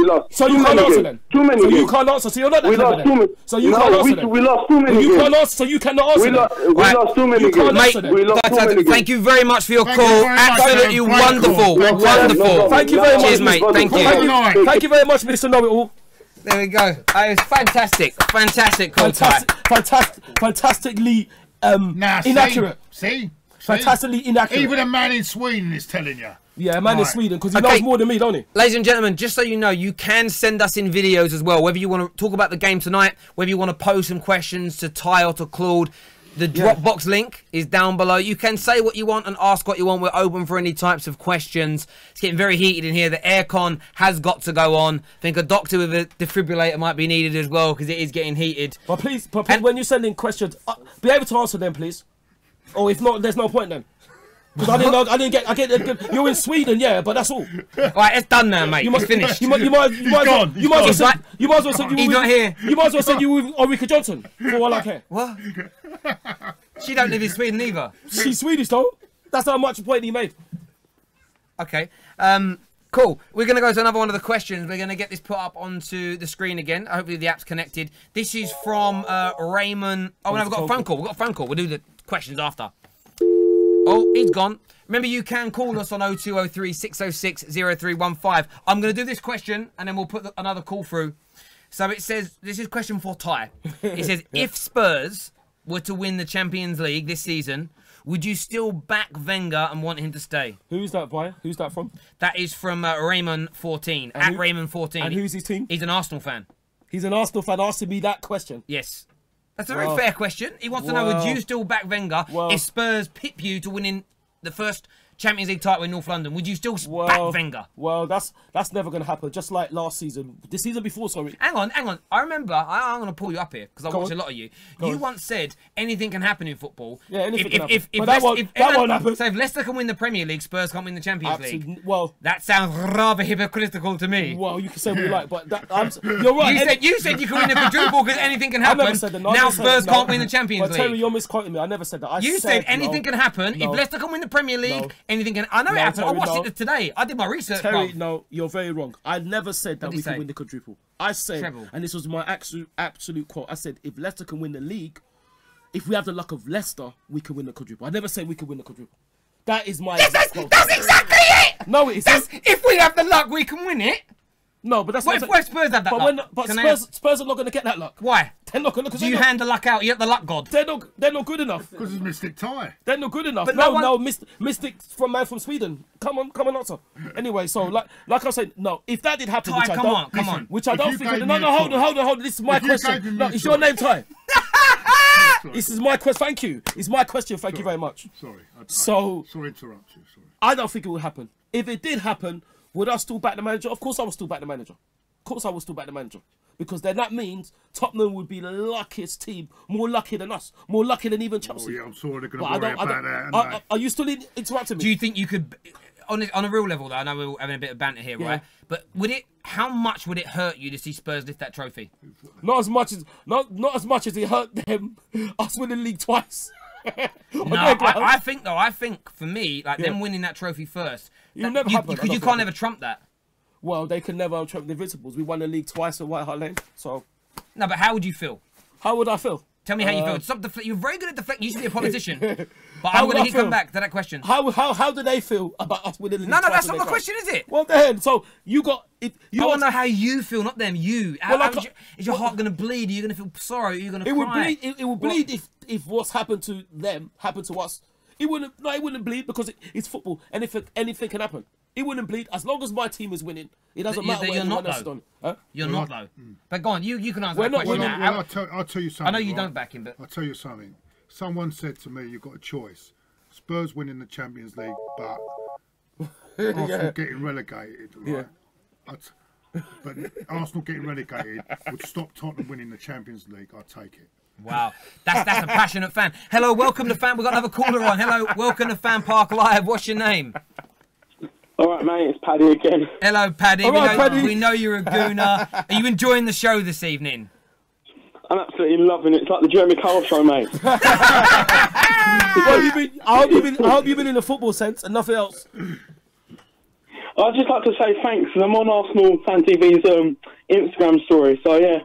lost. So you can't answer then. Too many games. So you can't answer. So you're not that we clever lost too then. many. So you can't answer then. We lost too many games. You can't answer. So you cannot answer then. We lost too many games. Mate, we lost too many games. thank you very much for your call. Absolutely wonderful. Wonderful. Thank you very much. Cheers, mate. Thank you. Thank you very much, Mr. Know-It-All. There we go. It was fantastic. Fantastically inaccurate. See? Fantastically inaccurate. Even a man in Sweden is telling you. Yeah, a man in Sweden, because he knows more than me, don't he? Ladies and gentlemen, just so you know, you can send us in videos as well. Whether you want to talk about the game tonight, whether you want to pose some questions to Ty or to Claude, the Dropbox link is down below. You can say what you want and ask what you want. We're open for any types of questions. It's getting very heated in here. The aircon has got to go on. I think a doctor with a defibrillator might be needed as well, because it is getting heated. But please, when you send in questions, be able to answer them, please. Or if not, there's no point then. Because I didn't get. You're in Sweden, yeah, but that's all. Right, it's done now, mate. It's finished. You might as well say he's not here. You might as well say you with Ulrika Johnson for all I care. What? She don't live in Sweden either. She's Swedish though. That's how much point he made. Okay. Cool. We're going to go to another one of the questions. We're going to get this put up onto the screen again. Hopefully the app's connected. This is from Raymond. Oh, no, we've got a phone call. We'll do the questions after. Oh, he's gone. Remember, you can call us on 0203 606 0315. I'm going to do this question, and then we'll put another call through. So it says, this is a question for Ty. It says, if Spurs were to win the Champions League this season, would you still back Wenger and want him to stay? Who's that by? Who's that from? That is from Raymond14, at Raymond14. And who's his team? He's an Arsenal fan. He's an Arsenal fan asking me that question? Yes. That's a very fair question. He wants to know, would you still back Wenger if Spurs pip you to winning the first Champions League title in North London? Would you still back Wenger? Well, that's never going to happen. Just like last season. The season before, sorry. Hang on. I remember, I'm going to pull you up here, because I watch a lot of you. You once said, anything can happen in football. Yeah, anything can happen. But that won't happen. So if Leicester can win the Premier League, Spurs can't win the Champions League. Well, that sounds rather hypocritical to me. Well, you can say what you like, but you're right. You said you could win the quadruple because anything can happen. I never said that. No, now Spurs can't win the Champions League. Terry, you're misquoting me. I never said that. You said anything can happen. If Leicester can win the Premier League, anything can... I know it happened. I watched it today. I did my research. Terry, no, you're very wrong. I never said that we can win the quadruple. I said, and this was my absolute quote, I said, if Leicester can win the league, if we have the luck of Leicester, we can win the quadruple. I never said we can win the quadruple. That is my exact quote. That's exactly it! No, it isn't. If we have the luck, we can win it. No, but that's what if Spurs have that luck? But Spurs are not going to get that luck. Why? They're not going to. Do you hand the luck out? You're the luck god. They're not good enough. Because it's Mystic Ty. They're not good enough. But no, Mystic from Sweden. Come on, answer. Anyway, so like I said, no. If that did happen, Ty, come on. Which I don't think. No, hold on. This is my question. No, it's your name, Ty. This is my question. Thank you. It's my question. Thank you very much. Sorry to interrupt you. Sorry. I don't think it will happen. If it did happen, would I still back the manager? Of course I will still back the manager. Because then that means Tottenham would be the luckiest team, more lucky than us, more lucky than even Chelsea. Oh yeah, I'm sorry they're going to worry about that. Are you still interrupting me? Do you think you could, on a real level though, I know we're having a bit of banter here, right? But how much would it hurt you to see Spurs lift that trophy? Not as much as it hurt them, us winning the league twice. I think for me, like them winning that trophy first, because you can't ever trump that. Well, they can never trump the Invincibles. We won the league twice at White Hart Lane, so... No, but how would you feel? How would I feel? Tell me how you feel. Stop you're very good at deflecting. You used to be a politician. But I'm going to come back to that question. How do they feel about us winning the league? No, that's not the question, is it? Well, then, so you got... I want to know how you feel, not them. You. Is your heart going to bleed? Are you going to feel sorrow? Are you going to cry? It would bleed if what's happened to them happened to us. It wouldn't bleed because it's football. And if anything can happen. It wouldn't bleed as long as my team is winning. It doesn't matter what anyone else has done. Huh? You're not though. But go on, you can answer that question now. I'll tell you something. I know you don't back him, but I'll tell you something. Someone said to me, "You've got a choice: Spurs winning the Champions League, but Arsenal getting relegated." Right? But Arsenal getting relegated would stop Tottenham winning the Champions League. I'll take it. Wow, that's a passionate fan. Hello, welcome to Fan. We've got another caller on. Hello, welcome to FanPark Live. What's your name? All right, mate, it's Paddy again. Hello, Paddy. Paddy. We know you're a gooner. Are you enjoying the show this evening? I'm absolutely loving it. It's like the Jeremy Kyle show, mate. Well, I hope you've been in the football sense and nothing else. I'd just like to say thanks. I'm on Arsenal Fan TV's Instagram story. So, yeah,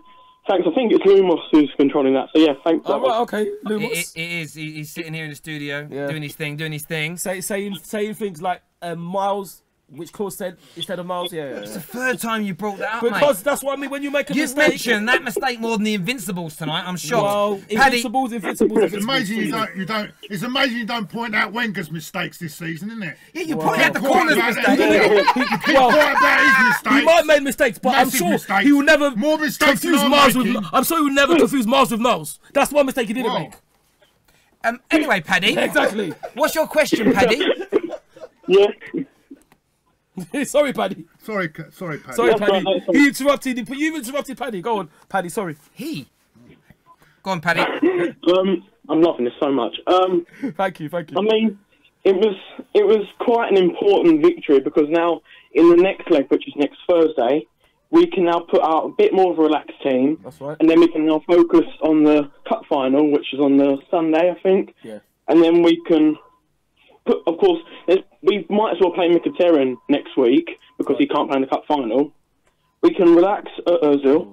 thanks. I think it's Lumos who's controlling that. So, yeah, thanks. All right, okay, Lumos. It is. He's sitting here in the studio doing his thing. Saying things like Miles, which Claude said instead of Miles. Yeah. It's the third time you brought that up, because mate. that's what I mean when you make a You've mistake. mentioned that mistake more than the Invincibles tonight. I'm shocked. Well, Paddy, Invincibles. It's amazing It's amazing you don't point out Wenger's mistakes this season, isn't it? yeah, you pointed out the corner's mistake. Well, about his mistakes. He might have made mistakes, but Massive I'm sure mistakes. he will never More mistakes confuse than I'm Miles with. making. I'm sure he will never confuse Miles with Miles. That's one mistake he didn't make. Anyway, Paddy. Exactly. What's your question, Paddy? Yeah. Sorry, Paddy. Sorry, Paddy. Sorry, That's Paddy. right, that's He interrupted. You interrupted Paddy. Go on, Paddy. Sorry. Go on, Paddy. I'm loving this so much. Thank you. I mean, it was quite an important victory because now in the next leg, which is next Thursday, we can now put out a bit more of a relaxed team. That's right. And then we can now focus on the cup final, which is on the Sunday, I think. Yeah. And then we can put, of course, we might as well play Mkhitaryan next week because he can't play in the cup final. We can relax Ozil,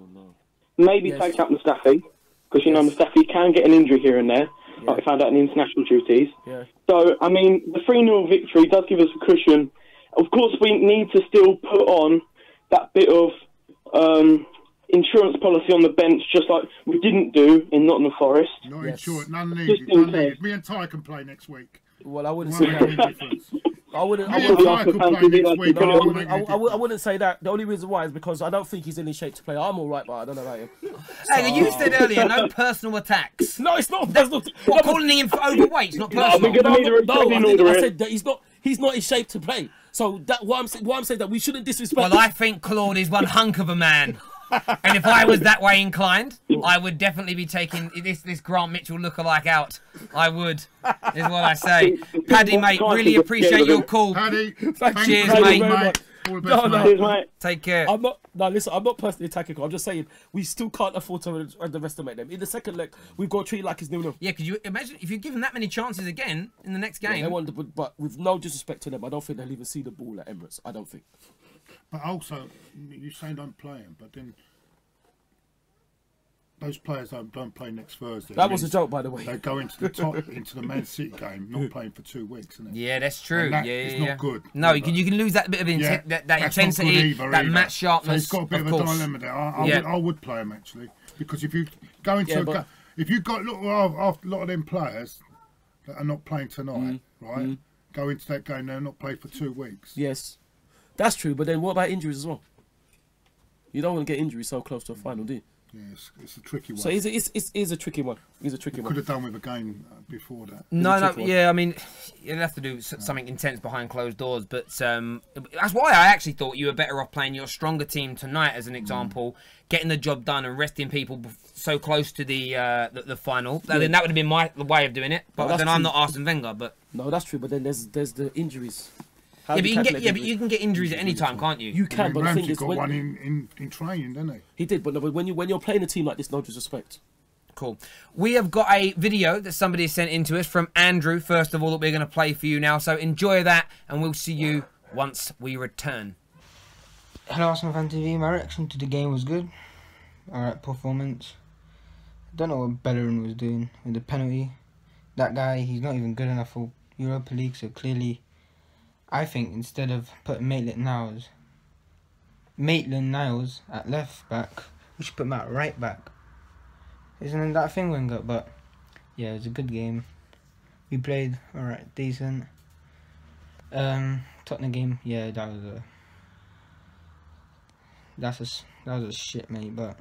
maybe take out Mustafi, because, you know, Mustafi can get an injury here and there, like we found out in the international duties. Yeah. So, I mean, the 3-0 victory does give us a cushion. Of course, we need to still put on that bit of insurance policy on the bench, just like we didn't do in Nottingham Forest. Not insured, none needed. Me and Ty can play next week. Well, I wouldn't say that. I wouldn't say that. The only reason why is because I don't think he's in shape to play. I'm all right, but I don't know about him. Hey, you said earlier, no personal attacks. No, it's not. What, calling him for overweight? It's not personal. I said that he's not in shape to play. So that what I'm saying that we shouldn't disrespect. Well, I think Claude is one hunk of a man. And if I was that way inclined, I would definitely be taking this Grant Mitchell lookalike out. I would, is what I say. Paddy, mate, really appreciate your call. Paddy, Cheers, thank you, mate. All the best, mate. Cheers, mate. Take care. I'm not personally attacking him. I'm just saying we still can't afford to underestimate them. In the second leg, we've got to treat it like it's 0-0. Yeah, could you imagine if you give them that many chances again in the next game? Yeah, they want but with no disrespect to them, I don't think they'll even see the ball at Emirates. I don't think. But also, you say don't play him, but then those players don't play next Thursday. That was a joke, by the way. They go into the Man City game, not playing for 2 weeks, isn't it? Yeah, that's true. It's not good. No, you can lose that bit of that intensity, that match sharpness. So it's got a bit of a dilemma there. I would play him actually, because if you go into if you've got a lot of them players that are not playing tonight, right? Go into that game, they're not played for 2 weeks. Yes, that's true. But then what about injuries as well? You don't want to get injuries so close to a final, do you? Yeah, it's a tricky one. So it's a tricky one. It's a tricky one. Could have done with a game before that. Yeah, I mean, you'd have to do something intense behind closed doors. But that's why I actually thought you were better off playing your stronger team tonight, as an example, getting the job done and resting people so close to the final. Then that would have been the way of doing it. But then I'm not Arsene Wenger. But no, that's true. But then there's the injuries. But you can get injuries at any time, can't you? You can, but the thing is, got one in training, didn't he? He did, but when you're playing a team like this, no disrespect. Cool. We have got a video that somebody sent in to us from Andrew, first of all, that we're going to play for you now. So enjoy that, and we'll see you once we return. Hello, Arsenal Fan TV. My reaction to the game was good. Alright, performance. don't know what Bellerin was doing with the penalty. That guy, he's not even good enough for Europa League, so clearly, I think instead of putting Maitland-Niles at left back, we should put him at right back. Isn't that a thing, Wenger? But yeah, it was a good game. We played alright, decent. Tottenham game, yeah, that was a shit, mate. But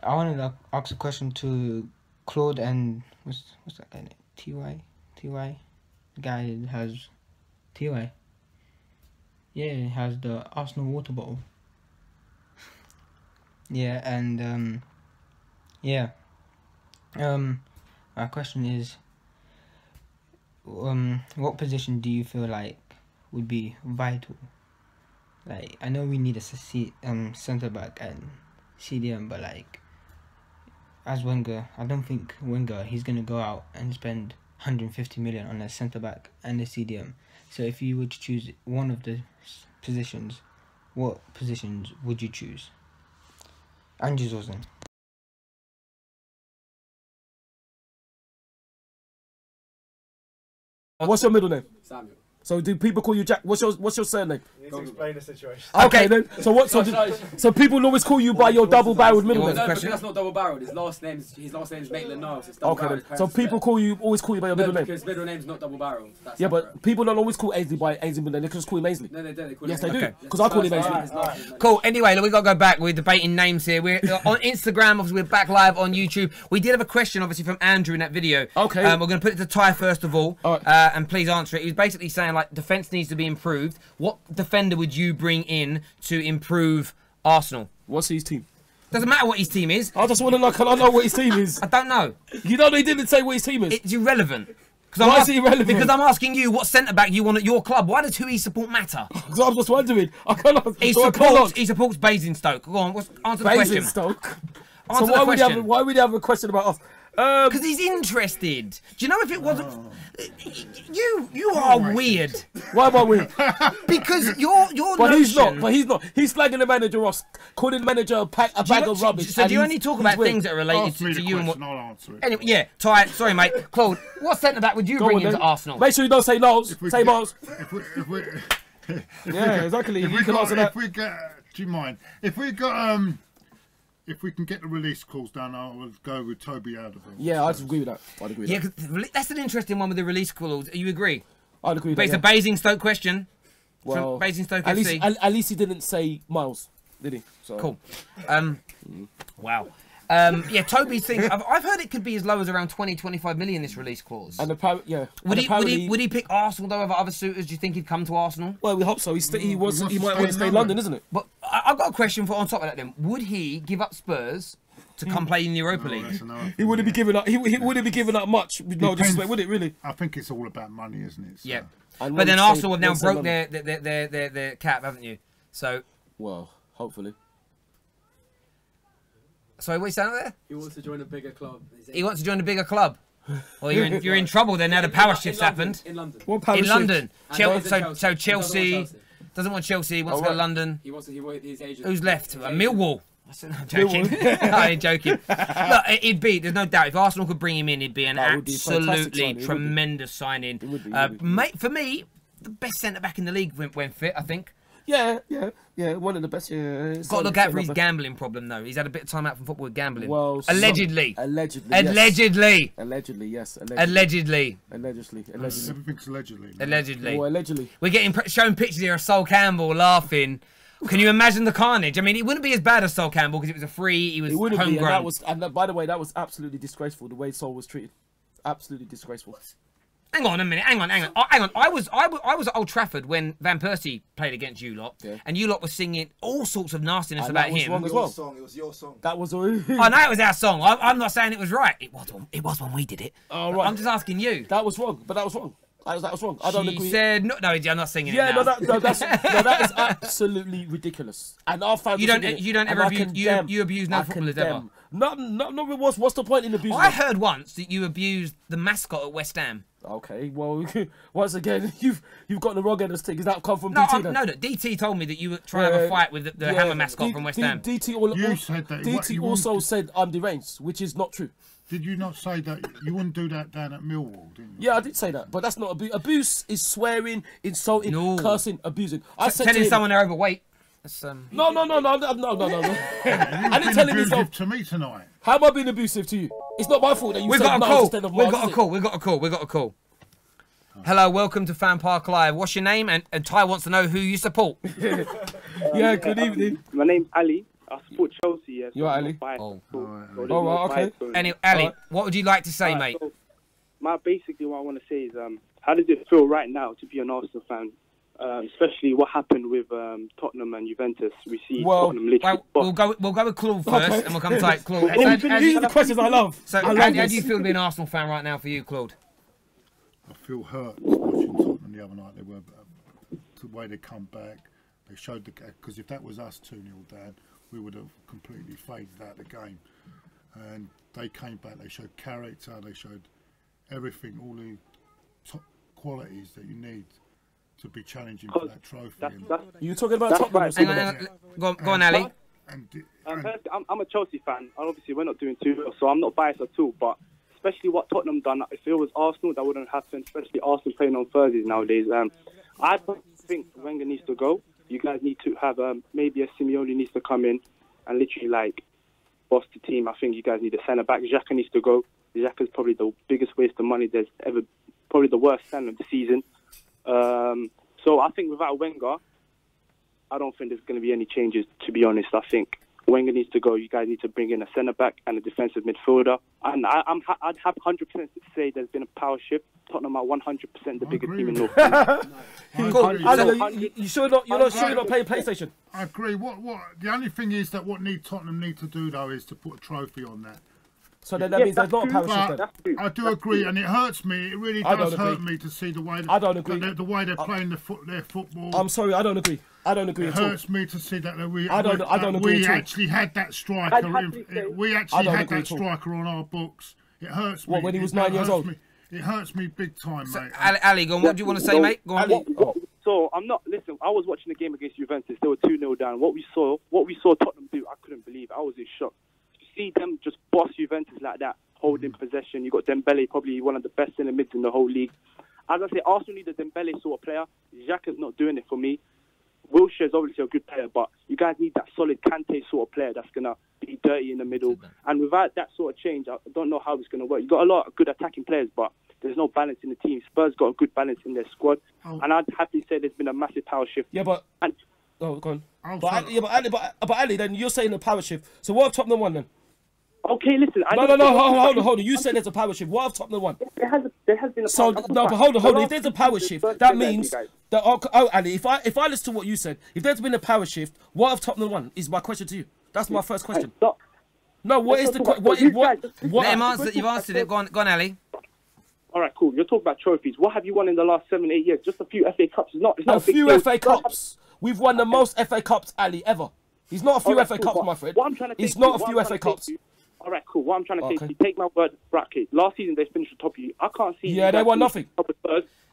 I wanted to ask a question to Claude and what's that guy name? Ty. The guy that has Ty. Yeah, he has the Arsenal water bottle. Yeah, and my question is, what position do you feel like would be vital? Like, I know we need a centre back and CDM, but like, as Wenger, I don't think Wenger, he's gonna go out and spend 150 million on a centre back and a CDM. So if you were to choose one of the positions, what positions would you choose? And Jesus. What's your middle name? Samuel. So do people call you Jack? What's your surname? You need to explain the situation. Okay, then. So what? So people always call you by your double-barreled middle name. No, because that's not double-barreled. His last name is Maitland-Niles. It's Okay, then. So people always call you by your middle name. Because middle name's not double-barreled. Yeah, but people don't always call Ainsley by Ainsley middle name. They just call him Ainsley. No, they don't. They call yes, him they do. Okay. Because I call him Ainsley. Cool. Anyway, look, we got to go back. We're debating names here. We're on Instagram. Obviously, we're back live on YouTube. We did have a question, obviously, from Andrew in that video. Okay. We're going to put it to Ty first of all, and please answer it. He was basically saying, like, defence needs to be improved. What defender would you bring in to improve Arsenal? What's his team? Doesn't matter what his team is. I just want to know. Can I know what his team is? I don't know. You know they didn't say what his team is. It's irrelevant. Why is it irrelevant? Because I'm asking you what centre back you want at your club. Why does who he support matter? Because I'm just wondering. I cannot. He supports Basingstoke. Go on, answer the question. Basingstoke. Answer So the question. why would you have a question about us? Because he's interested. Do you know if it wasn't? You are weird. Why am I weird? Because your But notion... he's not. But he's not. He's slagging the manager off, calling the manager a bag of rubbish. So do you only talk about things that are related Ask me to the you and question, what? I'll answer it. Anyway, yeah. Ty, sorry, mate. Claude, what centre back would you bring into Arsenal? Make sure you don't say Knowles. Say Miles. If we, Yeah, exactly. if You we can got, answer that. if we get, do you mind? If we got, if we can get the release clause down, I would go with Toby Alderweireld. Yeah, I'd agree with that. I'd agree with Yeah, that. 'cause that's an interesting one with the release clause. You agree? I'd agree with But it's that. a Basingstoke question. Well, From Basingstoke at least, FC. at least he didn't say Miles, did he? So. Cool. Wow. Yeah, Toby's thing. I've heard it could be as low as around 20-25 million. This release clause. And apparently, yeah. Would and he pick Arsenal though over other suitors? Do you think he'd come to Arsenal? Well, we hope so. He might wants want to to stay in London, isn't it? But I've got a question for on top of that. Then would he give up Spurs to come play in the Europa League? He wouldn't be giving up. He wouldn't be giving up much. No Depends. disrespect, would it really? I think it's all about money, isn't it? So. Yeah. And But then when Arsenal have now when broke London- their cap, haven't you? So. Well, hopefully. Sorry, what are you saying there? He wants to join a bigger club. He wants to join a bigger club. Well, you're in trouble then. Now the power shifts happened. In London. What power In shift? London. And So he doesn't want Chelsea doesn't want Chelsea. Wants to go to London. He wants his agent. Who's left? Millwall. I'm joking. I'm joking. Look, it'd be. There's no doubt. If Arsenal could bring him in, it'd be an That would be a fantastic absolutely signing. It would be. tremendous signing. It would be. Mate, for me, the best centre back in the league when fit. I think. Yeah. One of the best. Yeah. Got to look out for his gambling problem though. He's had a bit of time out from football with gambling. Well, allegedly. Allegedly. Allegedly. Allegedly, yes. Allegedly. Allegedly. Everything's allegedly. Man. Allegedly. Well, allegedly. We're getting shown pictures here of Sol Campbell laughing. Can you imagine the carnage? I mean, it wouldn't be as bad as Sol Campbell because it was a free. He was It wouldn't be. homegrown. And by the way, that was absolutely disgraceful. The way Sol was treated. Absolutely disgraceful. Hang on a minute. Hang on. I was at Old Trafford when Van Persie played against you lot, and you lot was singing all sorts of nastiness And about that was him. wrong as well. It was your song. That was. I know it was our song. I'm not saying it was right. It was when we did it. Oh, right. I'm just asking you. That was wrong. But that was wrong. That was wrong. I don't She agree. said no. I'm not singing Yeah, it now. that is absolutely ridiculous. And our fans. You don't ever abuse. You abuse no footballers ever. No. What's the point in abusing? I heard once that you abused the mascot at West Ham. Okay, well, once again, you've got the wrong end of the stick. Is that come from No, DT then? no, DT told me that you were trying to have a fight with the Hammer mascot from West Ham. DT said that. DT also said I'm deranged, which is not true. Did you not say that you wouldn't do that down at Millwall, didn't you? Yeah, I did say that, but that's not abuse. Abuse is swearing, insulting, cursing, abusing. I said telling to him, someone they're overweight. That's, No. I didn't tell him he's abusive to me tonight. How am I being abusive to you? It's not my fault that you We've said got a no call. instead of We've Miles, got a call. Hello, welcome to FanPark Live. What's your name? And Ty wants to know who you support. Yeah, good evening. My name's Ali. I support Chelsea. Yeah, so You're Ali? Oh, okay. Anyway, Ali, what would you like to say, mate? So basically what I want to say is, how does it feel right now to be an Arsenal fan? Especially what happened with Tottenham and Juventus. We see Tottenham literally. We'll go with Claude first, and we'll come to Claude. These are the questions I love. So, how do you feel to be an Arsenal fan right now for you, Claude? I feel hurt watching Tottenham the other night. They were the way they come back. They showed because if that was us 2-0 down, we would have completely faded out the game. And they came back. They showed character. They showed everything, all the top qualities that you need to be challenging for that trophy. You talking about Tottenham? Hang on, go on, Ali. I'm a Chelsea fan, and obviously we're not doing too well, so I'm not biased at all. But especially what Tottenham done, if it was Arsenal, that wouldn't happen. Especially Arsenal playing on Thursdays nowadays. I think Wenger needs to go. You guys need to have maybe a Simeone needs to come in and literally boss the team. I think you guys need a centre back. Xhaka needs to go. Xhaka is probably the biggest waste of money there's ever. Probably the worst signing of the season. So I think without Wenger, I don't think there's going to be any changes, to be honest. I think Wenger needs to go. You guys need to bring in a centre-back and a defensive midfielder. And I'd have 100% to say there's been a power shift. Tottenham are 100% the biggest team in North London. You sure you're not playing PlayStation? I agree. The only thing is that Tottenham need to do, though, is to put a trophy on that. So then that means there's not a power shift. I do agree, and it hurts me. It really does hurt me to see the way I don't agree. The way they're playing their football. I'm sorry, I don't agree. It hurts me to see that we actually had that striker. We actually had that striker on our books. It hurts me. What, when he was 9 years old? It hurts me big time, mate. Ali, go on. What do you want to say, mate? Go on. So listen, I was watching the game against Juventus. They were 2-0 down. What we saw Tottenham do, I couldn't believe it. I was in shock. To see them just boss Juventus like that, holding possession. You got Dembele, probably one of the best in the mids in the whole league. As I say, Arsenal need a Dembele sort of player. Xhaka's not doing it for me. Wilshere's obviously a good player, but you guys need that solid Kante sort of player that's going to be dirty in the middle. And without that sort of change, I don't know how it's going to work. You've got a lot of good attacking players, but there's no balance in the team. Spurs got a good balance in their squad. And I'd happily say there's been a massive power shift. Yeah, but... go on. But Ali, then you're saying a power shift. So what have Tottenham won then? Okay, listen. Hold on. You said there's a power shift. What have Tottenham won? There has been a power shift. But hold on. If there's a power shift, that means that Ali, if I listen to what you said, if there's been a power shift, what have Tottenham won? Is my question to you. That's my first question. No, what is the question? Let him answer. You've answered it. Go on, Ali. All right, cool. You're talking about trophies. What have you won in the last 7-8 years? Just a few FA Cups. It's not a few FA Cups. We've won the most FA Cups, Ali, ever. He's not a few FA Cups, my friend. It's not a few FA Cups. All right, cool. What I'm trying to say is, you take my word, bracket. Last season they finished on top of you. I can't see. Yeah, they won nothing.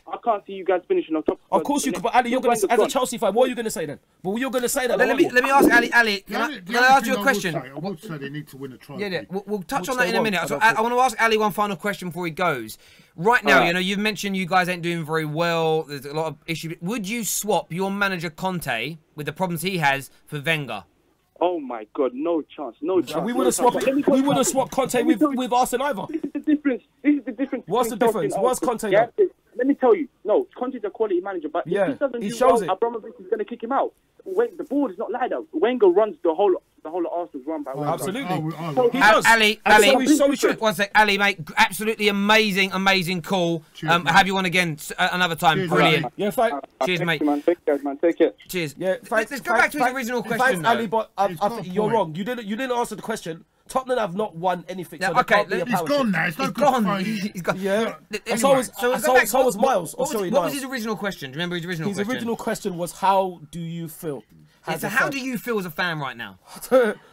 I can't see you guys finishing on top. Of course you could, but Ali, you're going to, as a Chelsea fan, what are you going to say then? Well, you're going to say that. Let me ask Ali. Can I ask you a question? I would say they need to win a trophy. Yeah. We'll touch on that in a minute. I want to ask Ali one final question before he goes. Right now, you've mentioned you guys ain't doing very well. There's a lot of issues. Would you swap your manager Conte with the problems he has for Wenger? Oh my God, no chance. We would have swapped Conte with Arsenal either. This is the difference. What's the difference? What's Conte done? Let me tell you. No, Conte's a quality manager, but if he doesn't do well, Abramovich is going to kick him out. The board is not like that. Wenger runs the whole of Arsenal's run by Wenger. Absolutely. He does. Ali, one sec. Ali, mate, absolutely amazing call. Have you on again another time. Cheers, brilliant. Yeah, thanks. Cheers, mate. Take it. Cheers. Yeah, let's go back to his original question. Thanks, Ali, but I think you're wrong. You didn't answer the question. Tottenham have not won anything. So he's gone now. He's gone. He's gone. Yeah. Anyway, so was Miles. What was his original question? Do you remember his original question? His original question was, how do you feel? as So a how fan. do you feel as a fan right now?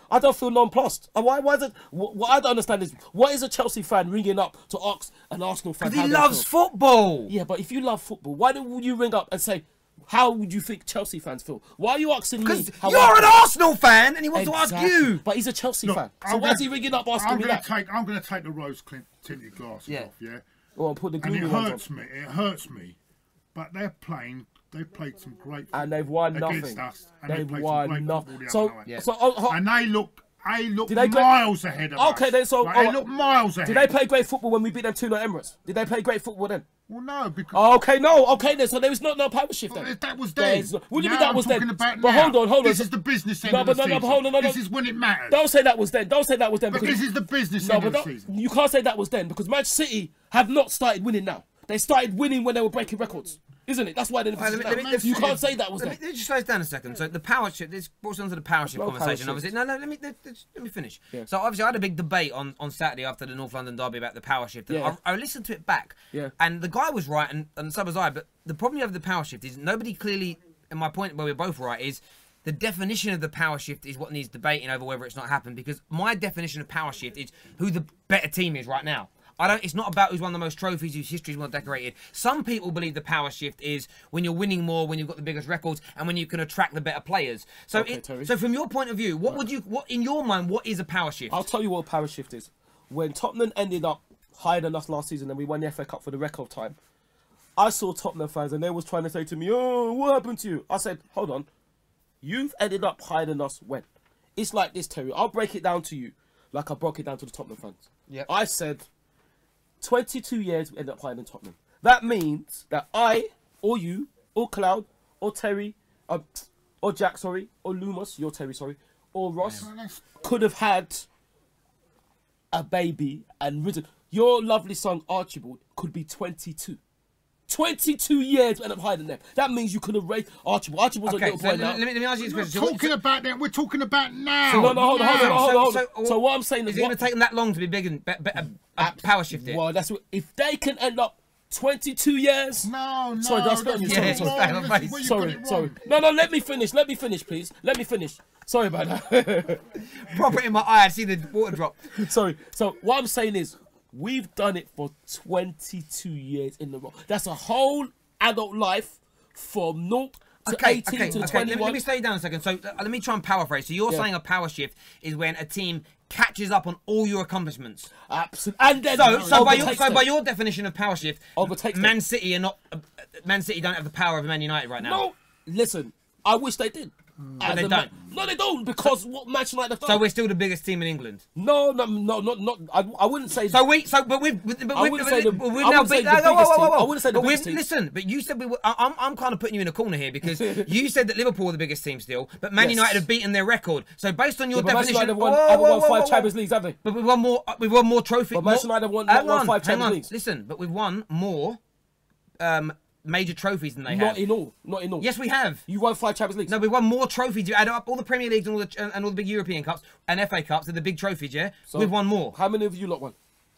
I don't feel nonplussed. Why is it? What I don't understand is, what is a Chelsea fan ringing up to ask an Arsenal fan? Because how he they loves feel? football. Yeah, but if you love football, why don't you ring up and say, how would you think Chelsea fans feel? Why are you asking me? Because how you're I an feel? Arsenal fan and he wants to ask you. But he's a Chelsea Look, fan. So why is he ringing up asking me that? I'm going to take the rose-tinted glasses Yeah. off, yeah? Or put the And gloomy it ones hurts on. me. It hurts me. But they've played some great football And they've won against nothing. us. And They've played won some great nothing. football the other night. So, And they look Did they go- miles ahead of us. Okay, then, so- Like, they look miles ahead. did they play great football when we beat them 2-0 Emirates? Did they play great football then? Well, no, because... Oh, okay, no, okay then. So there was no power shift then. That was There's then. no- What do you Now mean that I'm was then? talking about But now. hold on. This is the business end No, of the but no, season. but hold on, no, This no. is when it matters. Don't say that was then. Don't say that was then. But because this is the business no, end but of the don't- season. you can't say that was then because Manchester City have not started winning now. They started winning when they were breaking records, isn't it? That's why they're. You can't say that was then. Let me just slow this down a second. So the power shift, this brought us onto the power shift No conversation. power Obviously, shift. no, let me finish. Yeah. So obviously, I had a big debate on Saturday after the North London derby about the power shift. And Yeah. I listened to it back, Yeah. and the guy was right, and so was I. But the problem you have with the power shift is nobody clearly, and my point where we're both right is the definition of the power shift is what needs debating over whether it's not happened. Because my definition of power shift is who the better team is right now. It's not about who's won the most trophies, whose history is more decorated. Some people believe the power shift is when you're winning more, when you've got the biggest records, and when you can attract the better players. So, Okay, Terry. so from your point of view, what in your mind, what is a power shift? I'll tell you what a power shift is. When Tottenham ended up higher than us last season and we won the FA Cup for the record time, I saw Tottenham fans and they was trying to say to me, "Oh, what happened to you?" I said, "Hold on, you've ended up higher than us when?" It's like this, Terry. I'll break it down to you, like I broke it down to the Tottenham fans. Yep. I said, 22 years we ended up higher than Tottenham. That means that I, or you, or Claude, or Terry, or Jack, sorry, or Lumos, you're Terry, sorry, or Ross, could have had a baby and risen. Your lovely son Archibald could be 22. 22 years and I'm higher than them. That means you could have raised Archibald. Archibald's Okay, a little so boy now. let me ask you this We're question. talking about that. We're talking about now. No, hold on. So- So what I'm saying Is is, it going to take them that long to be big and power shift it? well, that's what, if they can end up 22 years. No. Sorry, that's not. that's Yeah, Sorry, it's wrong. back on This is face. where you got sorry, it sorry. wrong. No, let me finish. Let me finish, please. Let me finish. Sorry about that. Prop it in my eye. I see the water drop. Sorry. So what I'm saying is, we've done it for 22 years in a row. That's a whole adult life from 0 to 18 to 21. Let me stay down a second. So let me try and paraphrase. So you're saying a power shift is when a team catches up on all your accomplishments. Absolutely. And then By your definition of power shift, Overtakes them. Man City are not. Man City don't have the power of Man United right now. No, listen. I wish they did. But they don't. No, they don't, because what Manchester United have done. So we're still the biggest team in England. No. I wouldn't say. But we've I wouldn't say the biggest team. I wouldn't say the biggest team. Listen, but you said we were. I'm kind of putting you in a corner here because you said that Liverpool are the biggest team still, but Man Yes. United have beaten their record. So based on your But Manchester definition, United haven't won 5 Champions Leagues, have they? But we've won more. We've won more trophies. But Manchester United won 5 Champions Leagues. Listen, but we've won more major trophies than they Not have. in all. Not in all. Yes, we have. You won 5 Champions Leagues. No, we won more trophies. You add up all the Premier Leagues and all the big European Cups and FA Cups and the big trophies, yeah? So, we've won more. How many of you lot won?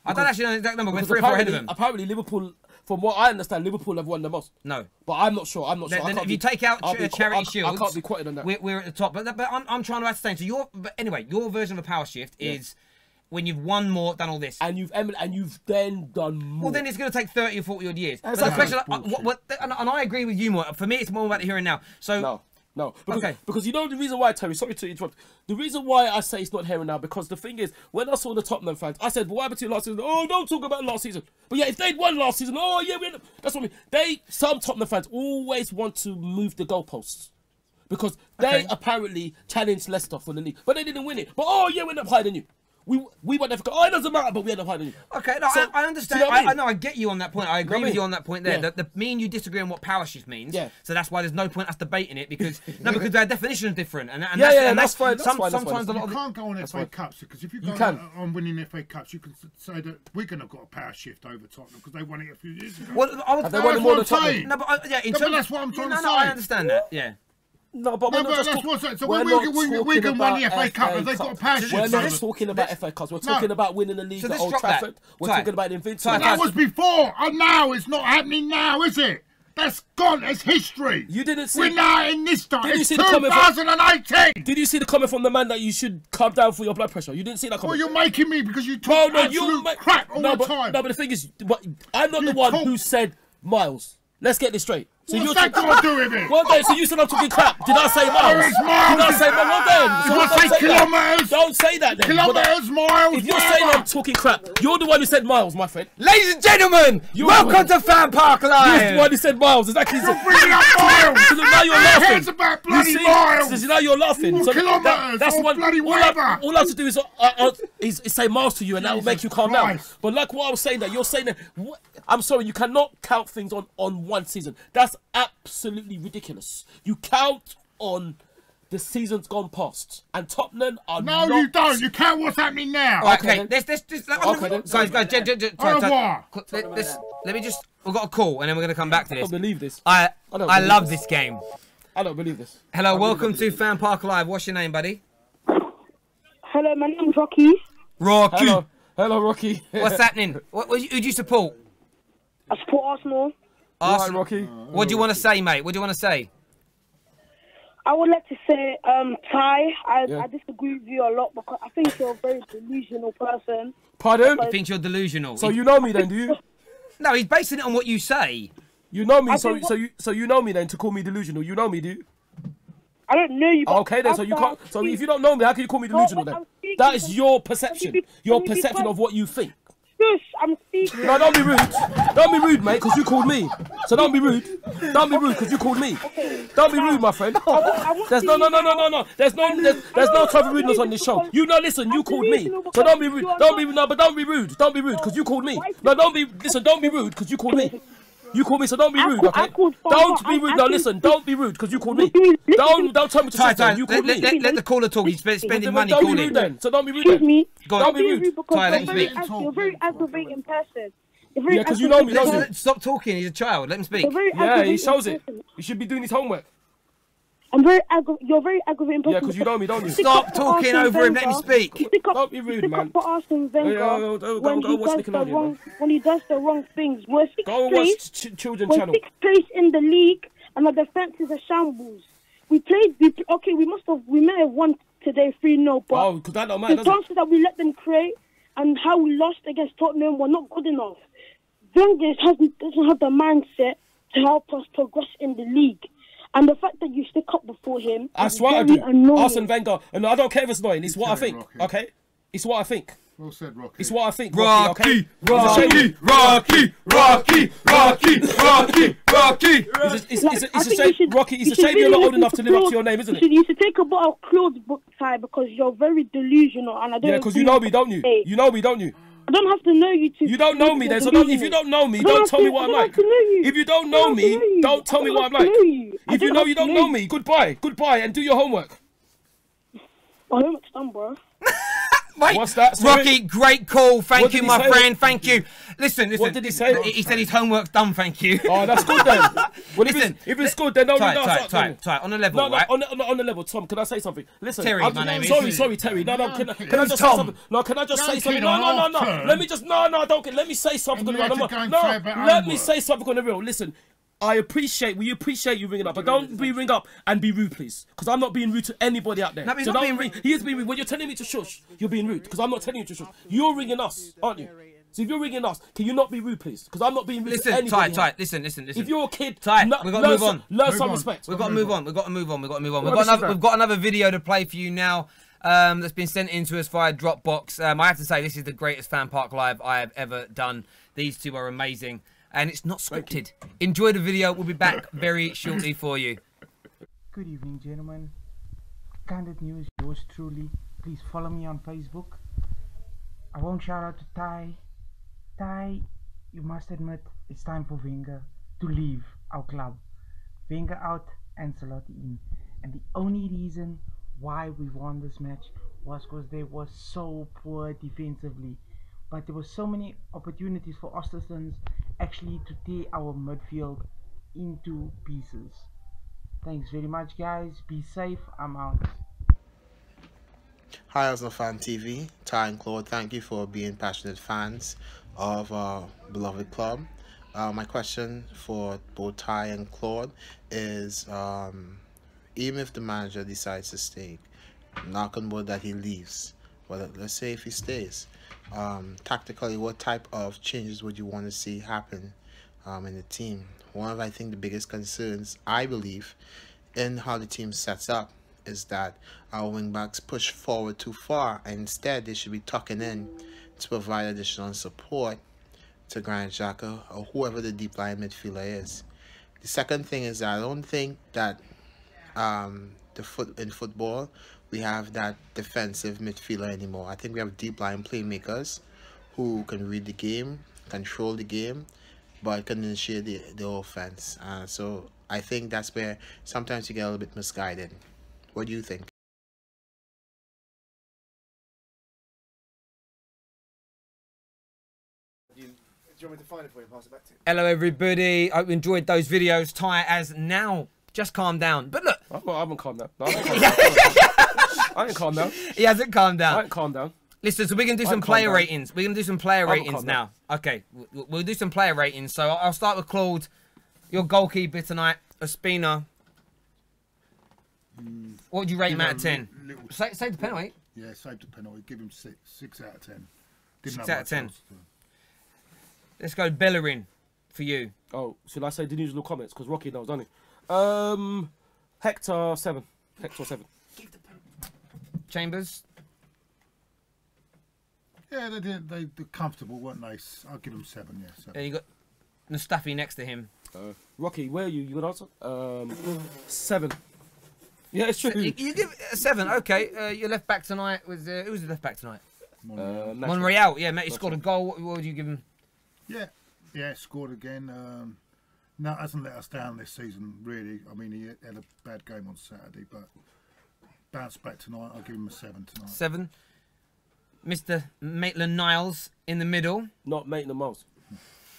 I don't actually know the exact number. We're Because 3 or 4 ahead of them. Apparently Liverpool, from what I understand, Liverpool have won the most. No. But I'm not sure. Then if you take out Charity Shields, I can't be quoted on that. We're at the top. But I'm trying to ascertain. So your version of a power shift is when you've won more, done all this. And you've then done more. Well, then it's going to take 30 or 40 odd years. But Exactly. the question, and I agree with you more. For me, it's more about the here and now. So No. Okay. Because you know the reason why, Terry, sorry to interrupt. The reason why I say it's not here and now, because the thing is, when I saw the Tottenham fans, I said, what happened to you last season? Oh, don't talk about last season. But yeah, if they'd won last season, oh yeah, that's what I mean. Some Tottenham fans always want to move the goalposts. Because they apparently challenged Leicester for the league. But they didn't win it. But oh yeah, we ended up higher than you. We went there for, oh, it doesn't matter, but we ended up higher than you. Okay, no, So, I understand. do you know what I mean? I get you on that point. I agree with you on that point there. Yeah. Me and you disagree on what power shift means. Yeah. So that's why there's no point us debating it because their definition is different. And that's fine. Sometimes a lot You of can't go on FA Cups because if you go on winning FA Cups, you can say that Wigan have got a power shift over Tottenham because they won it a few years ago. Well, Have they won it more than Tottenham? No, but that's what I'm trying to say. No, I understand that. Yeah. No, but we're not just that's what's so we're when not Wigan talking won the about FA Cup, have they got a power shift? We're not over? talking about FA Cups. We're talking about winning the league So at let's Old drop that. Trafford. We're Sorry. talking about Invincible. That was before. And now it's not happening now, is it? That's gone. It's history. You didn't see. We're now in this time. Did you It's see the comment from- 2018. Did you see the comment from the man that you should calm down for your blood pressure? You didn't see that Well, comment. you're making me because you talk absolute crap all the time. No, but the thing is, I'm not You the one talk- who said Miles. Let's get this straight. So What's that got to do with it? One day, so you said I'm talking crap. Did I say miles? There is miles. Did I say miles? Well then, so You don't say say kilometres. that. Don't say that then. Kilometres, miles, If you're saying whatever. I'm talking crap, you're the one who said miles, my friend. Ladies and gentlemen, welcome to FanPark You're the Live. one who said miles. Exactly. You're bringing up miles. So now you're Who laughing. cares about bloody You see? miles? So now you're laughing. Or So kilometres, that's or one. bloody All whatever. I have to do is say miles to you, and that will make you calm down. Christ. But like what I was saying, that you're saying that. I'm sorry, you cannot count things on one season. That's absolutely ridiculous. You count on the season's gone past, and Tottenham are No, not. you don't. You count what's happening now. Okay, let's Okay, then. guys, let me just. We've got a call, and then we're gonna come back to I this. don't believe this. I don't I believe love this. this game. I don't believe this. Hello, welcome to FanPark Live. What's your name, buddy? Hello, my name's Rocky. Rocky. Hello, Rocky. What's happening? Who do you support? I support Arsenal. Right, Rocky. What do you want to say, mate? What do you want to say? I would like to say, Ty, Yeah. I disagree with you a lot because I think you're a very delusional person. Pardon? He thinks you're delusional. So you know me then, do you? No, he's basing it on what you say. You know me, I so think you know me then to call me delusional. You know me, do you? I don't know you. But Okay then, so you can't. So if you don't know me, how can you call me delusional then? That is your perception. Your perception of what you think. Shush, I'm speaking. No, don't be rude. Don't be rude, mate, because you called me. So don't be rude. Don't be rude, because you called me. Don't be rude, my friend. There's no. There's no type of rudeness on this show. You know, listen, you called me. So don't be rude. Don't be rude. Don't be rude, because you called me. No, don't be rude, because you called me. You called me, so don't be rude, okay? Don't be rude. No, listen, don't be rude, because you called me. Don't tell me to shut down. You called me. Let the caller talk. He's spending money Don't be calling. rude then. So don't be rude Excuse then. me. Go on. Don't be rude. Ty, let him speak. You're a very aggravating person. Yeah, because you know me, don't you? Stop talking. He's a child. Let him speak. Yeah, he shows it. He should be doing his homework. You're a very aggravating person. Yeah, because you know me, don't you? Stop talking over him. Let him speak. Don't be rude, man. For Arsene Wenger, Go watch Nickelodeon, when he does the wrong things. We're sixth Go and place. watch Children We're Channel. sixth place in the league, and our defense is a shambles. We may have won today 3-0, but Oh, because that don't matter, the does it? chances that we let them create and how we lost against Tottenham were not good enough. Wenger doesn't have the mindset to help us progress in the league. And the fact that you stick up before him That's is what I very do. annoying. Arsene Wenger. And I don't care if it's annoying. It's what I think. Rocky. Okay? It's what I think. Well said, Rocky. It's what I think. Rocky, Okay? Rocky. It's a shame, Rocky. It's a shame you're not old enough to live up to your name, isn't it? You should take a bottle of Claude's book, Ty, because you're very delusional, and I don't. Yeah, because you know me, don't you? Hey, You know me, don't you? I don't have to know you to. You don't know me then, so if you don't know me, don't tell me what I'm like. If you don't know me, don't tell me what I'm like. If you know you don't know me, goodbye, and do your homework. My homework's done, bro. Wait, What's that, sorry? Rocky, great call. Thank What you, did he my say? friend. Thank you. Listen. What did he say? He said his homework's done. Thank you. Oh, that's good then. Well, Listen, if it's good, then don't Ty, on the level, right? on the level, Tom. Can I say something? Listen, Terry, my name is. Sorry, Terry. No, can I just say Tom? something? No, can I just say Don't something? kid on No. our turn. Let me just don't. Let me say something on And the you real. have to go and say about Let me homework. say something on the real. Listen. We appreciate you ringing up, but don't ring up and be rude, please. Because I'm not being rude to anybody out there. No, he's so not don't being ring. He is being rude. When you're telling me to shush, you're being rude. Because I'm not telling you to shush. You're ringing us, aren't you? So if you're ringing us, can you not be rude, please? Because I'm not being rude to Listen, anybody. Ty, listen. If you're a kid, Ty, we've got to move on. Learn some respect. We've got to move on. We've got to move on. What We've got another video to play for you now. That's been sent in to us via Dropbox. I have to say, this is the greatest FanPark Live I have ever done. These two are amazing. And it's not scripted. Enjoy the video. We'll be back very shortly for you. Good evening, gentlemen. Candid News, yours truly. Please follow me on Facebook. I won't shout out to Ty. Ty, you must admit it's time for Wenger to leave our club. Wenger out, Ancelotti in. And the only reason why we won this match was because they were so poor defensively. But there were so many opportunities for Ostersunds actually to tear our midfield into pieces. Thanks very much, guys. Be safe. I'm out. Hi, Arsenal Fan TV. Ty and Claude, thank you for being passionate fans of our beloved club. My question for both Ty and Claude is, even if the manager decides to stay, knock on wood that he leaves, but let's say if he stays, tactically, what type of changes would you want to see happen in the team? One of, I think, the biggest concerns, I believe, in how the team sets up is that our wingbacks push forward too far, and instead they should be tucking in to provide additional support to Granit Xhaka or whoever the deep line midfielder is. The second thing is that I don't think that in football we have that defensive midfielder anymore. I think we have deep line playmakers who can read the game, control the game, but can initiate the offense. So I think that's where sometimes you get a little bit misguided. What do you think? Do you want me to find it for you and pass it back to you? Hello, everybody. I hope you enjoyed those videos. Ty has now just calmed down. But look. I haven't calmed down. No, I ain't calmed down. He hasn't calmed down. I ain't calmed down. Listen, so we're going to do some player ratings. We're going to do some player ratings now. Okay, we'll do some player ratings. So I'll start with Claude. Your goalkeeper tonight, Ospina. What would you rate him out of 10? Save the penalty. Yeah, saved the penalty. Give him 6 out of 10. 6 out of 10. Let's go Bellerin for you. Oh, should I say the usual comments? Because Rocky knows, doesn't he? Hector 7. Hector 7. Chambers. Yeah, they're comfortable, weren't they? I'll give them 7. Yeah, 7. Yeah, you got Mustafi next to him. Rocky, where are you? You got answer? 7. Yeah, it's true. You give it a 7. Okay, your left back tonight was who's the left back tonight? Monreal. Yeah, mate, he scored a goal. What would you give him? Yeah, scored again. No, hasn't let us down this season, really. I mean, he had a bad game on Saturday, but bounced back tonight. I'll give him a 7 tonight. 7. Mr. Maitland-Niles in the middle. Not Maitland-Niles.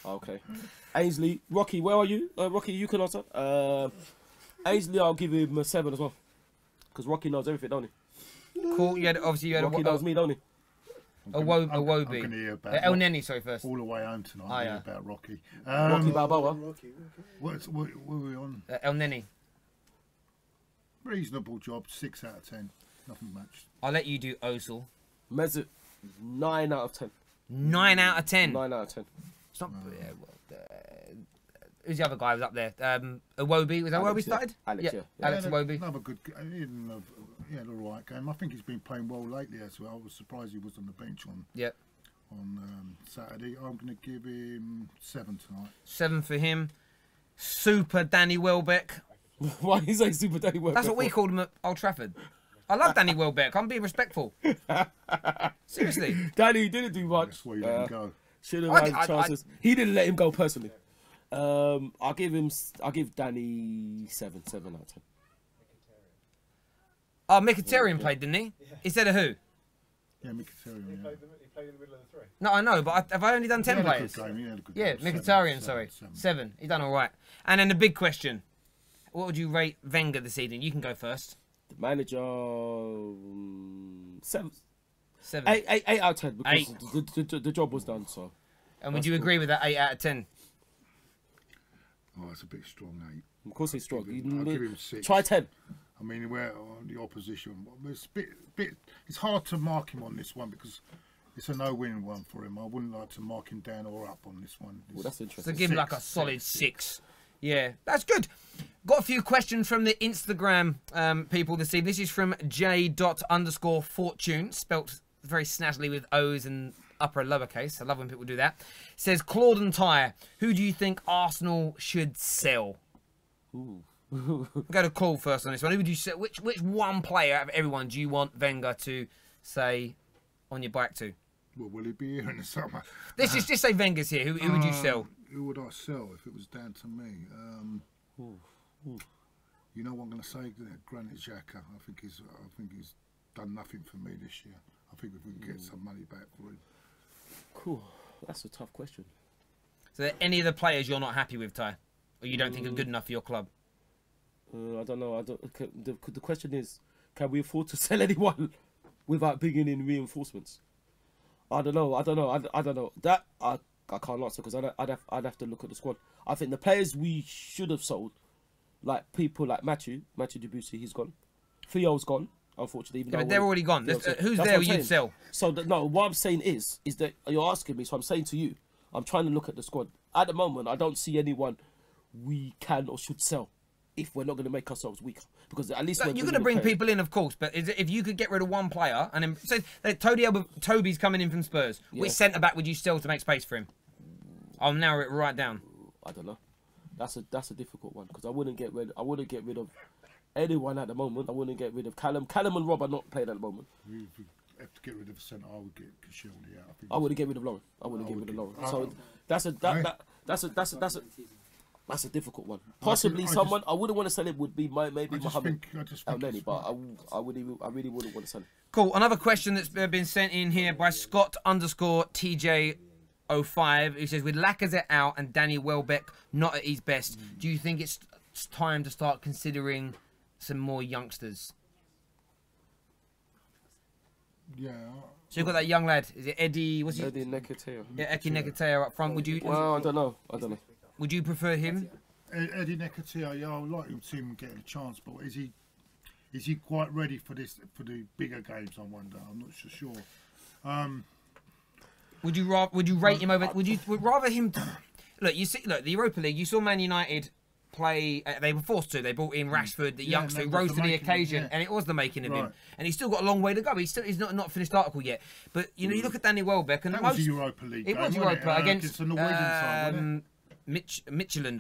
Okay. Ainsley, Rocky, where are you? Rocky, you can answer. Ainsley, I'll give him a 7 as well. Because Rocky knows everything, don't he? Cool. Rocky knows me, don't he? Awobi. I'm hear about El Neni, sorry, first. All the way home tonight. Oh, yeah. About Rocky. Rocky Balboa. What were we on? El Neni. Reasonable job. 6 out of 10. Nothing much. I'll let you do Ozil. Mesut, 9 out of 10. 9 out of 10. 9 out of 10. It's not. Who's the other guy who was up there? Awobi. Was that Awobi started? Alex, yeah. Alex Awobi. Another good. He had a right game. I think he's been playing well lately as well. I was surprised he was on the bench on Saturday. I'm going to give him 7 tonight. 7 for him. Super Danny Welbeck. Why do you say Super Danny Welbeck? That's what we called him at Old Trafford. I love Danny Welbeck. I'm being respectful. Seriously. Danny didn't do much. That's why you let him go. Should have had chances. He didn't let him go personally. I'll give Danny 7 out of 10. Oh, Mkhitaryan played, didn't he? Yeah. Instead of who? Yeah, Mkhitaryan. He played in the middle of the 3. No, I know, but have I only done 10 players? Yeah, Mkhitaryan, sorry. 7. He done all right. And then the big question. What would you rate Wenger this evening? You can go first. The manager... 7. 7. 8 out of 10 because the job was done, so... And would you agree with that 8 out of 10? Oh, that's a bit strong, 8. Of course he's strong. I'll give him 6. Try 10. I mean, we're on the opposition. It's it's hard to mark him on this one because it's a no-win one for him. I wouldn't like to mark him down or up on this one. Well, that's interesting. So give him like a solid 6. Yeah, that's good. Got a few questions from the Instagram people this evening. This is from j._fortune, spelt very snazzily with O's and upper and lowercase. I love when people do that. It says, Claude and Ty, who do you think Arsenal should sell? Ooh. Go to Claude first on this one. Who would you say? Which one player out of everyone do you want Wenger to say on your back to? Well, will he be here in the summer? Let's just say Wenger's here. Who would you sell? Who would I sell if it was down to me? You know what I'm going to say? Granit Xhaka. I think he's done nothing for me this year. I think if we can get some money back for him. Cool. That's a tough question. So, any of the players you're not happy with, Ty, or you don't think are good enough for your club? I don't know. The question is, can we afford to sell anyone without bringing in reinforcements? I don't know. That I can't answer because I'd have to look at the squad. I think the players we should have sold, like people like Matthew Debussy, he's gone. Theo's gone, unfortunately. Even but they're already gone. Who's there you'd sell? So no, what I'm saying is that you're asking me. So I'm saying to you, I'm trying to look at the squad. At the moment, I don't see anyone we can or should sell if we're not going to make ourselves weaker. Because at least you're going to bring people in, of course. But if you could get rid of one player and then say Toby's coming in from Spurs, which centre back would you sell to make space for him? I'll narrow it right down. I don't know. That's a difficult one because I wouldn't get rid of anyone at the moment. I wouldn't get rid of Callum. Callum and Rob are not playing at the moment. If we have to get rid of a centre, I would get Koscielny out. I wouldn't get rid of Lauren. I wouldn't get rid of Lauren. So that's a difficult one. Possibly someone I wouldn't want to sell it would be maybe Mohammed El-Neni, but I really wouldn't want to sell it. Cool. Another question that's been sent in here by Scott_TJ05, who says, with Lacazette out and Danny Welbeck not at his best, do you think it's time to start considering some more youngsters? Yeah. So you've got that young lad. Is it Eddie? What's he? Eddie Nketiah. Yeah, Eddie Nketiah up front. Would you? Well, I don't know. Would you prefer him? Eddie Nketiah, yeah, I would like to see him getting a chance, but is he quite ready for the bigger games? I wonder. I'm not so sure. Would you rate him over? Would rather him? Look, the Europa League. You saw Man United play. They were forced to. They brought in Rashford, the youngster, who rose to the occasion, and it was the making of him. And he's still got a long way to go. He's not finished the article yet. But you look at Danny Welbeck, and that was the Europa League. It was Europa against the Norwegian side, wasn't it? Michelin,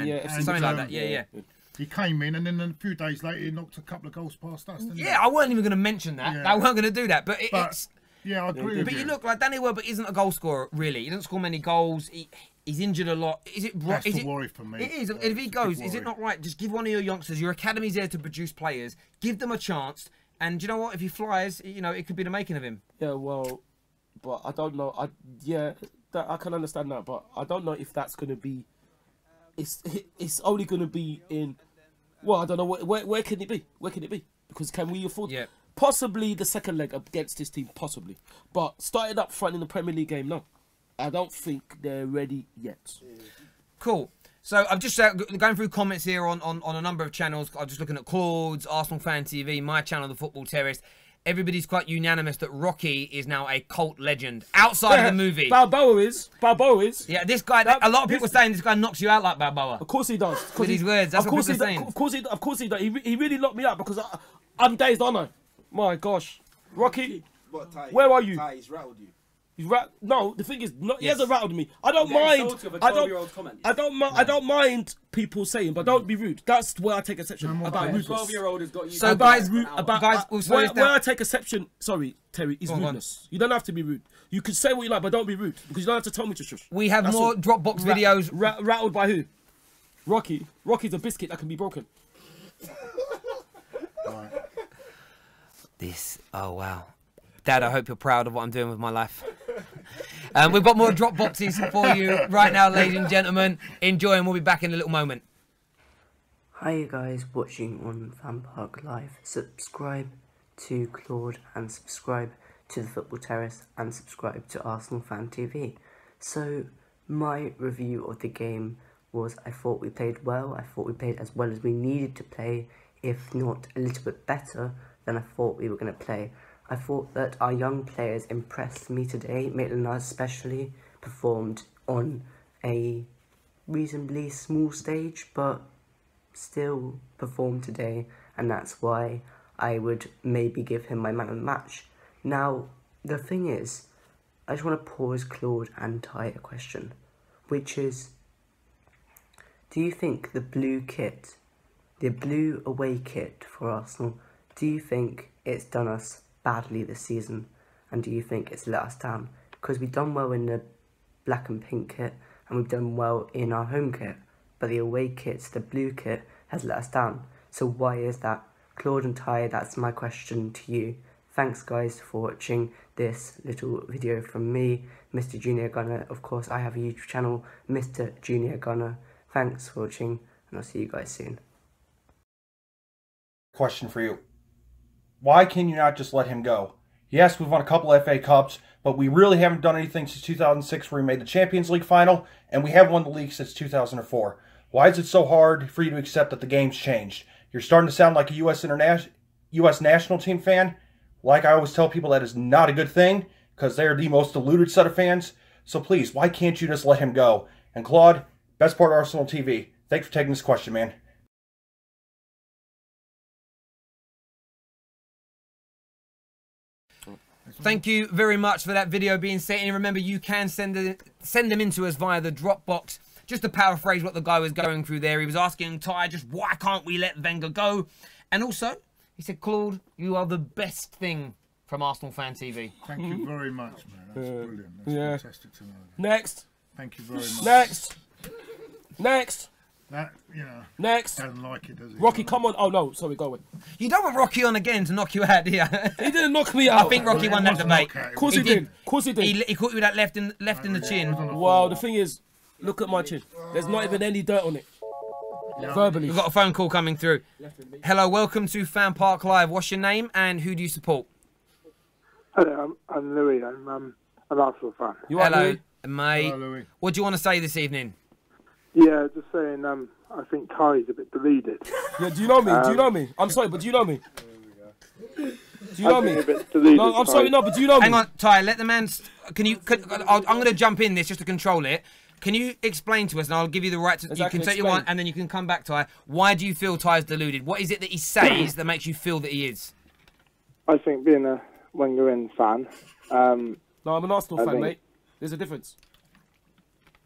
yeah, something like that. Yeah. He came in, and then a few days later, he knocked a couple of goals past us. Didn't he? I weren't even going to mention that. Yeah. I weren't going to do that. But it's. Yeah, I agree. But you look like Danny Welbeck isn't a goal scorer, really. He doesn't score many goals. He's injured a lot. Is it right? That's the worry for me. It is. If he goes, is it not right? Just give one of your youngsters. Your academy's there to produce players. Give them a chance. And do you know what? If he flies, it could be the making of him. Yeah, well, but I don't know. I can understand that, but I don't know if that's going to be. It's only going to be in. Well, I don't know where can it be? Where can it be? Because can we afford? Yeah. Possibly the second leg against this team, possibly. But starting up front in the Premier League game, no. I don't think they're ready yet. Cool. So I'm just going through comments here on a number of channels. I'm just looking at Claude's, Arsenal Fan TV, my channel, The Football Terrace. Everybody's quite unanimous that Rocky is now a cult legend outside of the movie. Balboa is. Yeah, this guy. A lot of people are saying this guy knocks you out like Balboa. Of course he does. With his words, that's what people are saying. Of course he does. He really knocked me out because I'm dazed, aren't I? My gosh, Rocky, where are you? He's rattled you. No, the thing is, he hasn't rattled me. I don't mind. I don't mind people saying, but don't be rude. That's where I take exception about rudeness. 12-year-old has got you. So guys, where I take exception, sorry, Terry, is rudeness. You don't have to be rude. You can say what you like, but don't be rude because you don't have to tell me to shush. We have more Dropbox videos. Rattled by who? Rocky. Rocky's a biscuit that can be broken. Oh wow. Dad, I hope you're proud of what I'm doing with my life. We've got more drop boxes for you right now, ladies and gentlemen. Enjoy, and we'll be back in a little moment. Hi you guys watching on FanPark Live. Subscribe to Claude and subscribe to The Football Terrace and subscribe to Arsenal Fan TV. So my review of the game was I thought we played well. I thought we played as well as we needed to play, if not a little bit better than I thought we were going to play. I thought that our young players impressed me today. Maitland-Niles especially performed on a reasonably small stage, but still performed today, and that's why I would maybe give him my man of the match. Now, the thing is, I just want to pause Claude and Ty a question, which is, do you think the blue kit, the blue away kit for Arsenal, do you think it's done us badly this season, and do you think it's let us down? Because we've done well in the black and pink kit, and we've done well in our home kit, but the away kit, the blue kit, has let us down. So why is that? Claude and Ty, that's my question to you. Thanks guys for watching this little video from me, Mr. Junior Gunner. Of course, I have a YouTube channel, Mr. Junior Gunner. Thanks for watching, and I'll see you guys soon. Question for you. Why can you not just let him go? Yes, we've won a couple FA Cups, but we really haven't done anything since 2006 where we made the Champions League final, and we haven't won the league since 2004. Why is it so hard for you to accept that the game's changed? You're starting to sound like a U.S. national team fan. Like I always tell people, that is not a good thing, because they're the most deluded set of fans. So please, why can't you just let him go? And Claude, best part of Arsenal TV, thanks for taking this question, man. Thank you very much for that video being sent in. Remember, you can send them in to us via the Dropbox. Just to paraphrase what the guy was going through there, he was asking Ty just why can't we let Wenger go? And also, he said, Claude, you are the best thing from Arsenal Fan TV. Thank you very much, man. That's brilliant. That's fantastic to know. Next. Thank you very much. Next. Next. That, you know. Next. Doesn't like it, does he? Rocky, come on. Oh, no. Sorry, go on. You don't want Rocky on again to knock you out, do you? He didn't knock me out. I think Rocky won that debate. Of course he did. Of course he did. He caught you with that left in the chin. Wow, the thing is, look at my chin. There's not even any dirt on it. Verbally. We've got a phone call coming through. Hello, welcome to FanPark Live. What's your name and who do you support? Hello, I'm Louis. I'm an Arsenal fan. Hello, mate. Hello, Louis. What do you want to say this evening? Yeah, just saying. I think Ty's a bit deluded. Yeah, do you know me? Do you know me? I'm sorry, but do you know me? Do you know me? No, I'm sorry, no, but do you know me? Hang on, Ty. Let the man. I'm going to jump in this just to control it. Can you explain to us, and I'll give you the right to... You can say you want, and then you can come back, Ty. Why do you feel Ty's deluded? What is it that he says that makes you feel that he is? I think being a Wenger in fan... no, I'm an Arsenal fan, mate. There's a difference.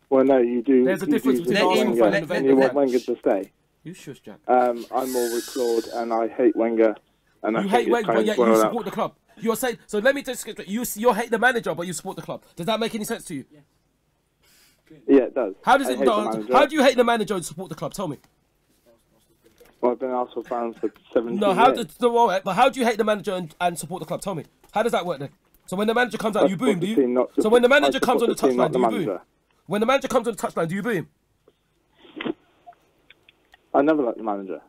Well, no, you do. There's a difference between Arsenal fan and and you want Wenger to stay. You shush, Jack. I'm more with Claude, and I hate Wenger. And you hate Wenger, but yet you support the club. You're saying... So let me just... You hate the manager, but you support the club. Does that make any sense to you? Yeah, it does. How does it? How do you hate the manager and support the club? Tell me. Well, I've been an Arsenal fan for 17 No, years. but how do you hate the manager and support the club? Tell me. How does that work then? So when the manager comes out, you boo him, do you? So when the manager comes on the touchline, do you boo him? When the manager comes on the touchline, do you boo him? I never liked the manager.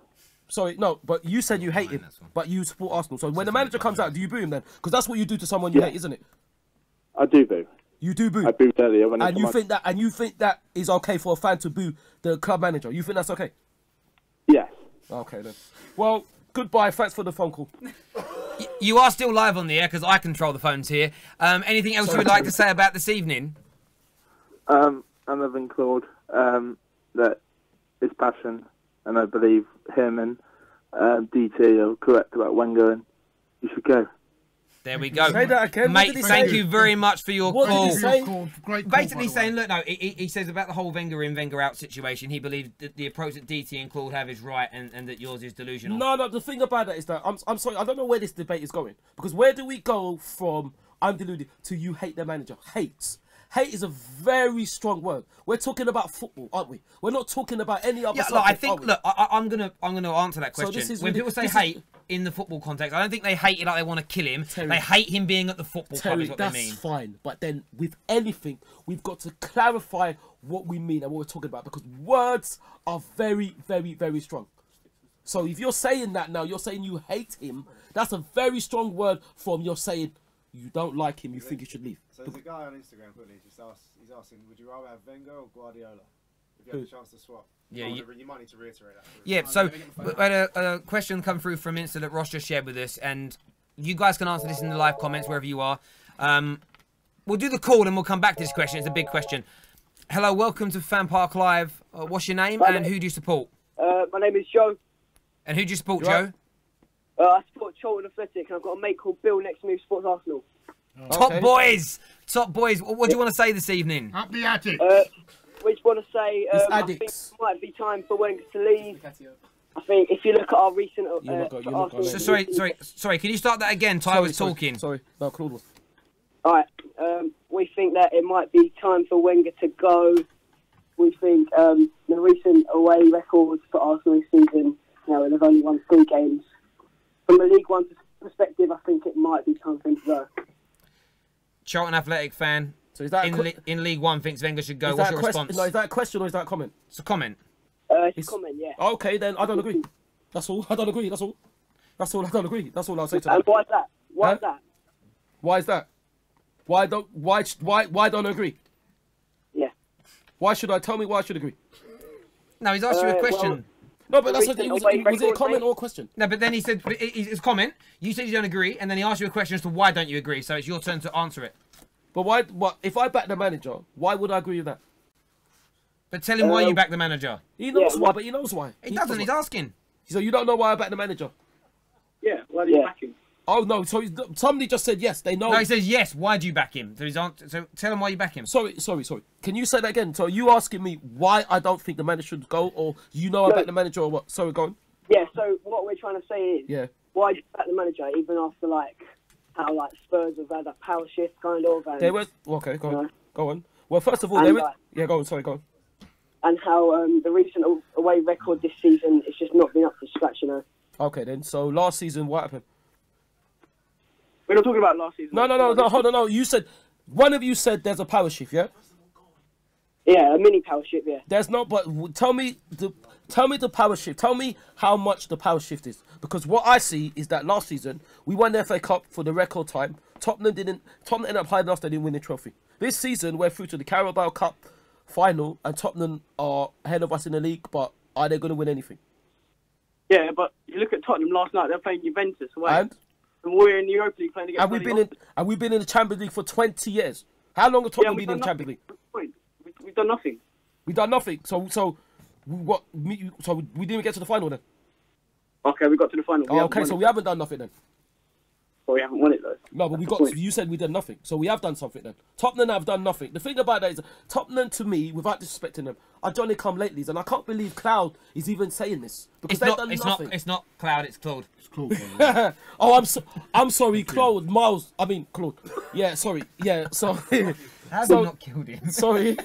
Sorry, no, but you said you hate him, but you support Arsenal. So when the manager comes out, do you boo him then? Because that's what you do to someone you hate, isn't it? I do boo. You do boo. I booed earlier when. And you think that is okay for a fan to boo the club manager? You think that's okay? Yes. Okay then. Well, goodbye. Thanks for the phone call. You are still live on the air because I control the phones here. Anything else you would like to say about this evening? I'm loving Claude. That is passion, and I believe him and DT are correct about Wenger, and you should go. There we go. Say that again. Mate, thank you very much for your What call. did he say? Great Basically saying, look, no, he says about the whole Wenger in, Wenger out situation, he believes that the approach that DT and Claude have is right and that yours is delusional. No, the thing about that is that, I'm sorry, I don't know where this debate is going. Because where do we go from I'm deluded to you hate the manager? Hate. Hate is a very strong word. We're talking about football, aren't we? We're not talking about any other subject, look, I think, look, I'm gonna answer that question. So when people say hate in the football context, I don't think they hate it like they want to kill him. Terry, they hate him being at the football club is what they mean. That's fine. But then with anything, we've got to clarify what we mean and what we're talking about, because words are very, very, very strong. So if you're saying that now, you're saying you hate him, that's a very strong word from you're saying you don't like him, you think he should leave. So there's a guy on Instagram quickly he's asking, would you rather have Wenger or Guardiola? If you had the chance to swap. Yeah, you might need to reiterate that. Yeah, so we had a question come through from Insta that Ross just shared with us, and you guys can answer this in the live comments wherever you are. We'll do the call and we'll come back to this question. It's a big question. Hello, welcome to FanPark Live. What's your name and who do you support? My name is Joe. And who do you support, Joe? I support Charlton Athletic, and I've got a mate called Bill next to me who supports Arsenal. Top boys! Top boys. What do you want to say this evening? Up the attic. We just want to say I think it might be time for Wenger to leave. I think if you look at our recent... Sorry, can you start that again? Ty was talking. Sorry, no, Claude was. Alright, we think that it might be time for Wenger to go. We think the recent away records for Arsenal this season, they've only won 3 games. From a League One perspective, I think it might be time for him to go. Charlton Athletic fan. So is that in League One thinks Wenger should go. What's your response? No, is that a question or is that a comment? It's a comment. It's a comment, yeah. Okay, then I don't agree. That's all. I don't agree. That's all. I don't agree. That's all I'll say to that. And why is that? Why is that? Why is that? Why don't I agree? Yeah. Why should I? Tell me why I should agree. No, he's asked you a question. No, but that's was it a comment or a question? No, but then he said it's a comment. You said you don't agree, and then he asked you a question as to why don't you agree. So it's your turn to answer it. But why? What if I back the manager? Why would I agree with that? But tell him why you back the manager. He knows why, but he knows why. He doesn't. He's asking. So you don't know why I back the manager? Yeah. Why do you back him? Oh no! So somebody just said yes. They know. No, he says yes. Why do you back him? So so tell him why you back him. Sorry. Can you say that again? So you asking me why I don't think the manager should go, or I back the manager, or what? Sorry, go on. Yeah. So what we're trying to say is, why do you back the manager even after how Spurs have had a power shift kind of? And, they were okay. Go on. Well, first of all, go on. Sorry, go on. And how the recent away record this season is just not been up to scratch, you know. Okay, then. So last season, what happened? We're not talking about last season. No. Hold on. No, you said one of you said there's a power shift, yeah? Yeah, a mini power shift, yeah. There's not, but tell me the power shift. Tell me how much the power shift is, because what I see is that last season we won the FA Cup for the record time. Tottenham ended up hiding us. They didn't win the trophy. This season we're through to the Carabao Cup final, and Tottenham are ahead of us in the league. But are they going to win anything? Yeah, but you look at Tottenham last night. They're playing Juventus away. And we're in the Europa League playing against. And we've been in the Champions League for 20 years. How long have Tottenham been in the Champions League? We've done nothing. We've done nothing. So what? So we didn't get to the final then. Okay, we got to the final. Okay, so we haven't done nothing then. Well, we haven't won it though. No, but we got. You said we did nothing, so we have done something then. Tottenham have done nothing. The thing about that is, Tottenham to me, without disrespecting them, are Johnny come latelys, and I can't believe Claude is even saying this because they've done nothing. It's not Claude. It's Claude. It's Claude. I'm sorry, Claude. Miles. I mean Claude. Yeah, sorry. Yeah, sorry. Have you not killed him? Sorry.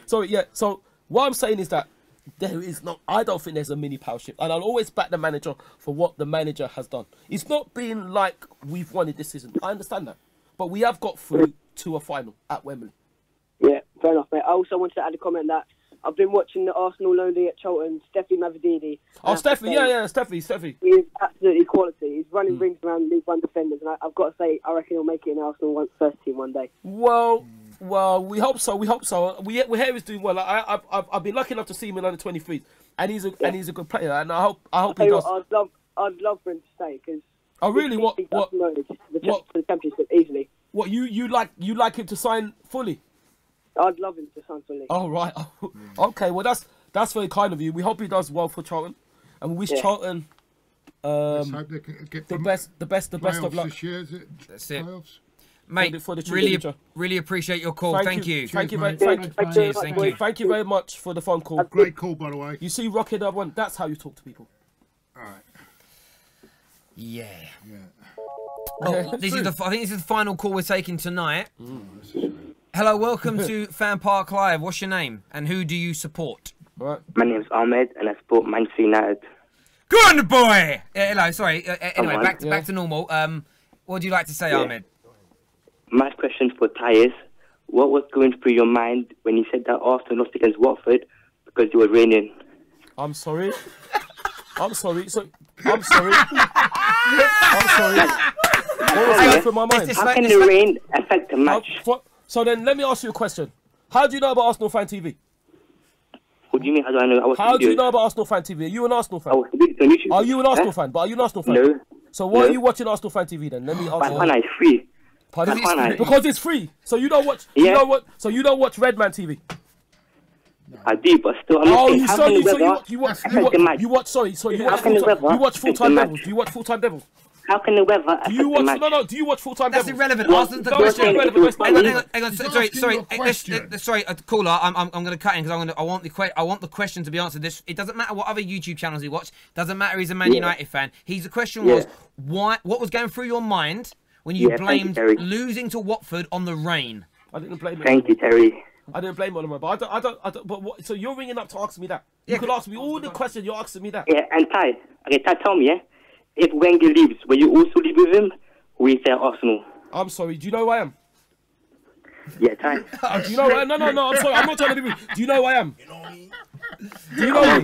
Sorry. Yeah. So what I'm saying is that there is not. I don't think there's a mini power shift, and I'll always back the manager for what the manager has done. It's not been like we've won it this season. I understand that, but we have got through to a final at Wembley. Yeah, fair enough, mate. I also wanted to add a comment that I've been watching the Arsenal lonely at Charlton, Steffi Mavridini. Oh, Steffi, yeah, Steffi. He is absolutely quality. He's running rings around League One defenders, and I've got to say, I reckon he'll make it in Arsenal first team one day. Well, we hope so. We hear he's doing well. I've been lucky enough to see him in under 23s, and he's a good player, and I hope he does. I'd love for him to stay because. Oh really? What? The championship easily. What you like him to sign fully? I'd love him to sign fully. Oh right. Okay. Well, that's very kind of you. We hope he does well for Charlton, and we wish Charlton let's hope they can get the best of luck. This year, is it? That's it. Playoffs? Mate, really appreciate your call. Thank you. Thank you very much for the phone call. Great call, by the way. You see, Rocket Up One. That's how you talk to people. All right. Yeah. Well, I think this is the final call we're taking tonight. Hello, welcome to FanPark Live. What's your name and who do you support? Right. My name's Ahmed and I support Manchester United. Good boy. Hello. Sorry. Anyway, back to normal. What would you like to say, Ahmed? My question for Ty is, what was going through your mind when you said that Arsenal lost against Watford because you were raining? I'm sorry. I'm sorry. What was going through my mind? How can the rain affect the match? So then, let me ask you a question. How do you know about Arsenal Fan TV? What do you mean? How do I know? How do you know about Arsenal Fan TV? Are you an Arsenal fan? Are you an Arsenal fan? But are you an Arsenal fan? No. So why are you watching Arsenal Fan TV then? Let me ask you. My it's free. Because it's free. So you don't watch. So you don't watch Redman TV. I do, but still. You watch Full Time Devils. Do you watch Full Time Devils? How can the weather affect the match? No. Do you watch Full Time Devils? That's irrelevant. Ask the question. Hang on. Sorry, caller. I'm going to cut in because I want the question to be answered. It doesn't matter what other YouTube channels he watched. Doesn't matter. He's a Man United fan. The question was what was going through your mind when you blamed losing to Watford on the rain? I didn't blame it. Thank you, Terry. I didn't blame on him, but I don't. But what? So you're ringing up to ask me that? You could ask me all the questions. You're asking me that. Yeah, and Ty, tell me, if Wenger leaves, will you also leave with him? Or will you stay at Arsenal? I'm sorry. Do you know who I am? Yeah, Ty. Do you know? No. I'm sorry. I'm not trying to be rude. Do you know who I am? Do you know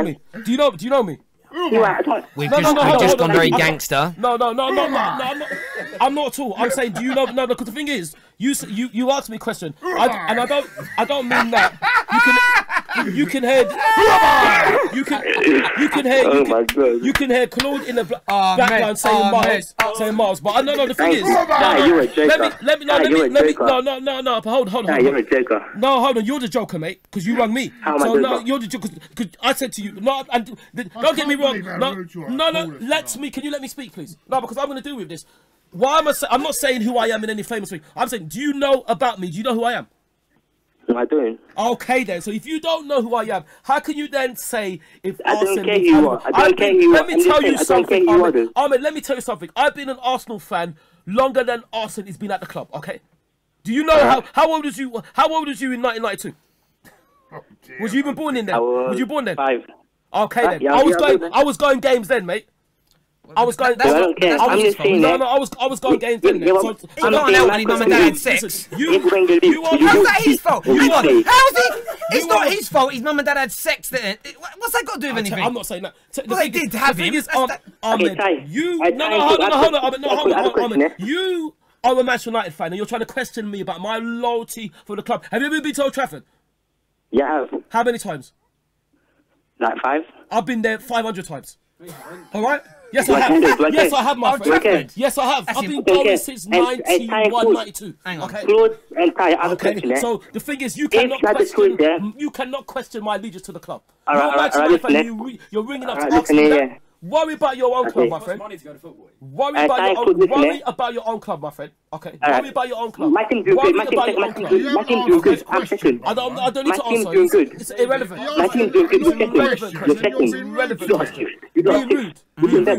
me? Do you know me? Do you know me? We've just gone very gangster. No, I'm not at all. I'm saying, do you know? No, because the thing is, you asked me a question, and I don't mean that. You can hear Claude in the background saying Miles, but I know the thing is. You're a joker. Let me. No. Hold on. You're a joker. No, hold on. You're the joker, mate, because you rang me. So no, you're the joker. Because I said to you, no, and don't get me wrong. No. Can you let me speak, please? No, because I'm going to deal with this. Why am I'm not saying who I am in any famous way. I'm saying, do you know about me? Do you know who I am? No, I don't. Okay then. So if you don't know who I am, how can you then say if I don't care who you are? I don't care who you are. Let me tell you something, Ahmed. Let me tell you something. I've been an Arsenal fan longer than Arsenal has been at the club. Okay. Do you know how old was you? How old was you in 1992? Was you even born in there? Was you born then? 5. Okay then. Yeah, I was going games then, mate. I was going. I don't care. I'm just saying that. No, I was going games then. I'm not help when his mum and dad had sex. How's that his fault? How's he? It's not his fault. His mum and dad had sex. What's that got to do with anything? I'm not saying that. Well, they did have him. Ahmed, you. No, hold on. You are a Manchester United fan, and you're trying to question me about my loyalty for the club. Have you ever been to Old Trafford? Yeah, I have. How many times? Like 5. I've been there 500 times. All right. Yes, I have. Yes, I have, my friend. Yes, I have. I've been going since 91, 92. Hang on. Claude and Ty, I have a question. So the thing is, you cannot question my allegiance to the club. You're ringing up to ask me that. Worry about your own club, my friend. Worry about your own club, my friend. Okay. Worry about your own club. My team's doing good. My team's doing good. I'm second. I don't need to answer. It's irrelevant. My team's doing good. You're second. Irrelevant question. Being rude.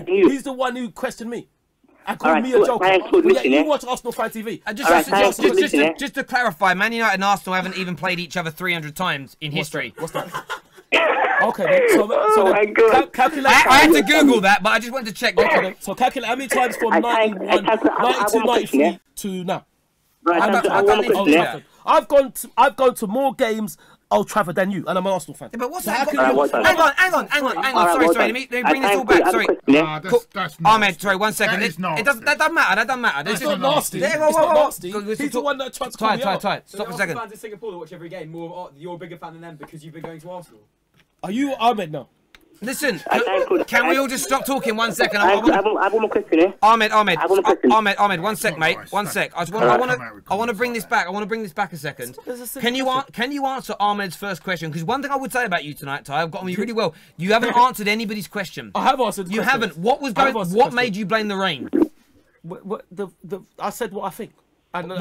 He's the one who questioned me. And called me a joker. You watch Arsenal Fan TV. Just to clarify, Man United and Arsenal haven't even played each other 300 times in history. What's that? Okay, then. Calculate. I had to Google that, but I just wanted to check. Okay, then. So calculate how many times from 91, 92, 93 to now. I've gone to more games Old Trafford than you, and I'm an Arsenal fan. Yeah, but what's that? Hang on. Sorry. Let me bring this all back. Sorry. Ahmed, sorry, 1 second. That doesn't matter. That doesn't matter. It's not nasty. It's not nasty. He's the one that tried to call me out. Stop a second. Fans in Singapore that watch every game. You're a bigger fan than them because you've been going to Arsenal. Are you Ahmed now? Listen, can we all just stop talking 1 second? I have one more question, eh? Ahmed, 1 sec, mate. 1 sec. I want to bring this back. I want to bring this back a second. Can you answer Ahmed's first question? Because one thing I would say about you tonight, Ty, I've got on you really well. You haven't answered anybody's question. I have answered. You haven't. What made you blame the rain? I said what I think. And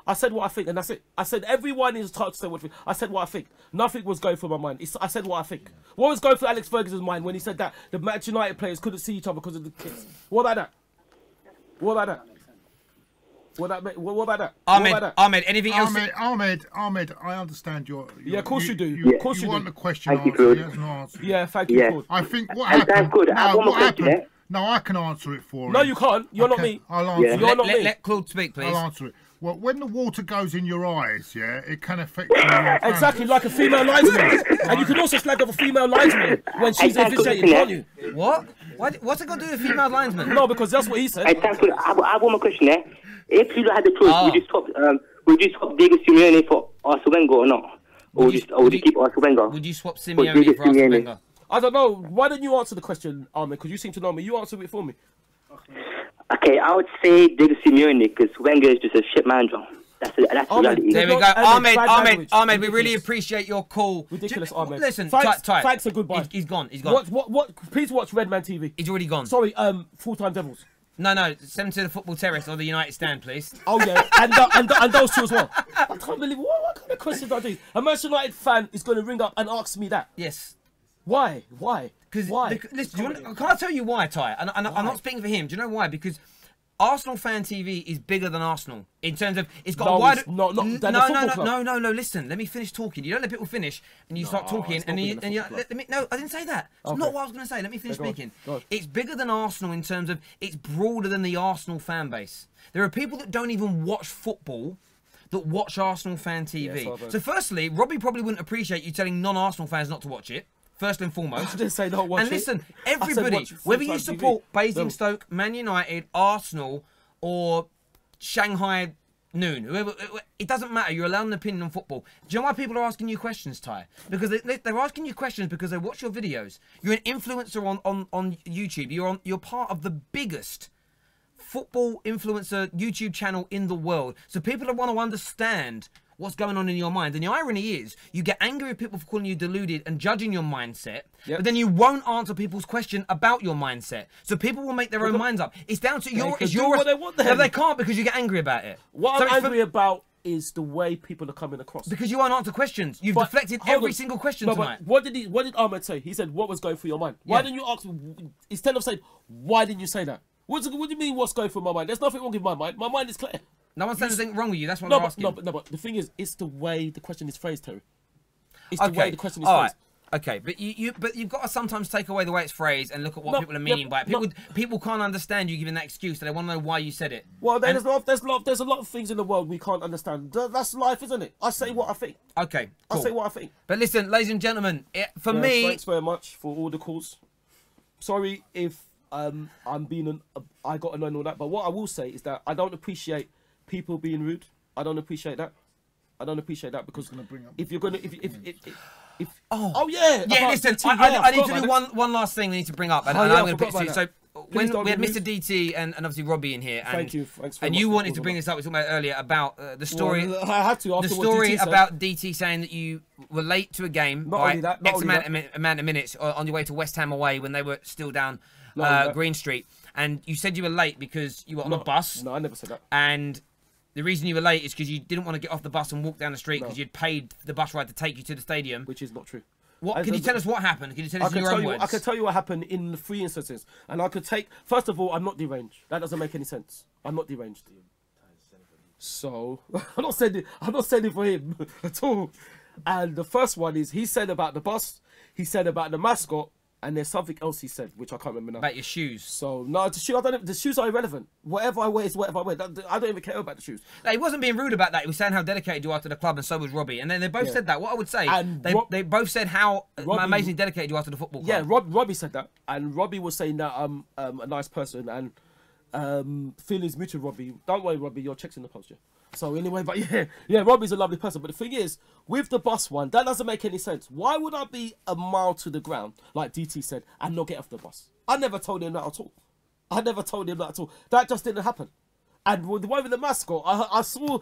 I said what I think, and that's it. I said everyone is entitled to say what I think. I said what I think. Nothing was going through my mind. I said what I think. What was going through Alex Ferguson's mind when he said that the Manchester United players couldn't see each other because of the kids? What about that? What about that? What about that? Ahmed, anything else? Ahmed, I understand your. Yeah, of course you do. Of course you do. want the question answered. Yeah, thank you, Claude. I think what happened. No, I can answer it for him. No, you can't. You're not me. I'll answer it. You're not me. Let Claude speak, please. I'll answer it. Well, when the water goes in your eyes, it can affect you. Exactly, like a female linesman. And you can also slag off a female linesman when she's officiating, can't you? What? What's it got to do with female linesman? No, because that's what he said. I have one more question, eh? If you had the choice, would you swap Diego Simeone for Arsene Wenger or not? Or would you keep Arsene Wenger? Would you swap Simeone for Arsene Wenger? I don't know. Why don't you answer the question, Ahmed? Because you seem to know me. You answer it for me. Okay, I would say Diego Simeone because Wenger is just a shit manager. That's reality. There we go. Ahmed, we really appreciate your call. Ridiculous, Ahmed. Listen, thanks and goodbye. He's gone. What? Please watch Redman TV. He's already gone. Sorry, Full-Time Devils. No, send him to the Football Terrace or the United Stand, please. Oh yeah, and those two as well. I can't believe what kind of questions are these? A Manchester United fan is going to ring up and ask me that. Yes. Why? Because listen, can I tell you why, Ty? And I'm not speaking for him. Do you know why? Because Arsenal Fan TV is bigger than Arsenal in terms of it's got a wider. No. Listen, let me finish talking. You don't let people finish, and you start talking, and you let me. No, I didn't say that. It's not what I was going to say. Let me finish speaking. It's bigger than Arsenal in terms of it's broader than the Arsenal fan base. There are people that don't even watch football that watch Arsenal Fan TV. So firstly, Robbie probably wouldn't appreciate you telling non-Arsenal fans not to watch it. first and foremost. I didn't say don't watch and it. listen, I said everybody, watch whether you full-time support TV. Basingstoke, Man United, Arsenal, or Shanghai Noon, whoever, it doesn't matter. You're allowed an opinion on football. Do you know why people are asking you questions, Ty? Because they're asking you questions because they watch your videos. You're an influencer on YouTube. You're part of the biggest football influencer YouTube channel in the world. So people want to understand what's going on in your mind. And the irony is, you get angry with people for calling you deluded and judging your mindset, but then you won't answer people's question about your mindset. So people will make their own minds up. It's down to your... It's your what they want then. No, they can't because you get angry about it. What So I'm it's angry about is the way people are coming across. Because you won't answer questions. You've deflected every single question tonight. What did Ahmed say? He said, what was going through your mind? Why didn't you ask, instead of saying, why didn't you say that? What do you mean what's going through my mind? There's nothing wrong with my mind. My mind is clear. No one's saying anything wrong with you. That's what I'm asking. No, but the thing is, it's the way the question is phrased, Terry. It's the way the question is phrased. Okay, but you've got to sometimes take away the way it's phrased and look at what people are meaning by it. People can't understand you giving that excuse, so they want to know why you said it. Well, there's a lot of things in the world we can't understand. That's life, isn't it? I say what I think. Okay, cool. I say what I think. But listen, ladies and gentlemen, for me... Thanks very much for all the calls. Sorry if I'm being... I got annoyed and all that, but what I will say is that I don't appreciate people being rude. I don't appreciate that. I don't appreciate that because if you're gonna listen, I need to do one last thing. I need to bring up, and I'm going to put it to you. So when we had Mr. DT and obviously Robbie in here, and thank you. Thanks and you wanted to bring this up. We talked about it earlier about the story. Well, I had to. After the story what DT about DT saying that you were late to a game by X amount of minutes on your way to West Ham away when they were still down Green Street, and you said you were late because you were on a bus. No, I never said that. And the reason you were late is because you didn't want to get off the bus and walk down the street because you'd paid the bus ride to take you to the stadium. Which is not true. Can you tell us what happened? Can you tell us in your own words? I can tell you what happened in the 3 instances. And I could take... First of all, I'm not deranged. That doesn't make any sense. I'm not deranged. So, I'm not saying it for him at all. And the first one is, he said about the bus, he said about the mascot, and there's something else he said, which I can't remember now. About your shoes. So, no, the shoes are irrelevant. Whatever I wear is whatever I wear. I don't even care about the shoes. No, he wasn't being rude about that. He was saying how dedicated you are to the club, and so was Robbie. And then they both said that. What I would say, they both said how amazingly dedicated you are to the football club. Yeah, Robbie said that. And Robbie was saying that I'm a nice person, and feelings mutual, Robbie. Don't worry, Robbie, your check's in the post, yeah. So anyway, but yeah, Robbie's a lovely person. But the thing is, with the bus one, that doesn't make any sense. Why would I be a mile to the ground, like DT said, and not get off the bus? I never told him that at all. That just didn't happen. And with the one with the mascot, I saw.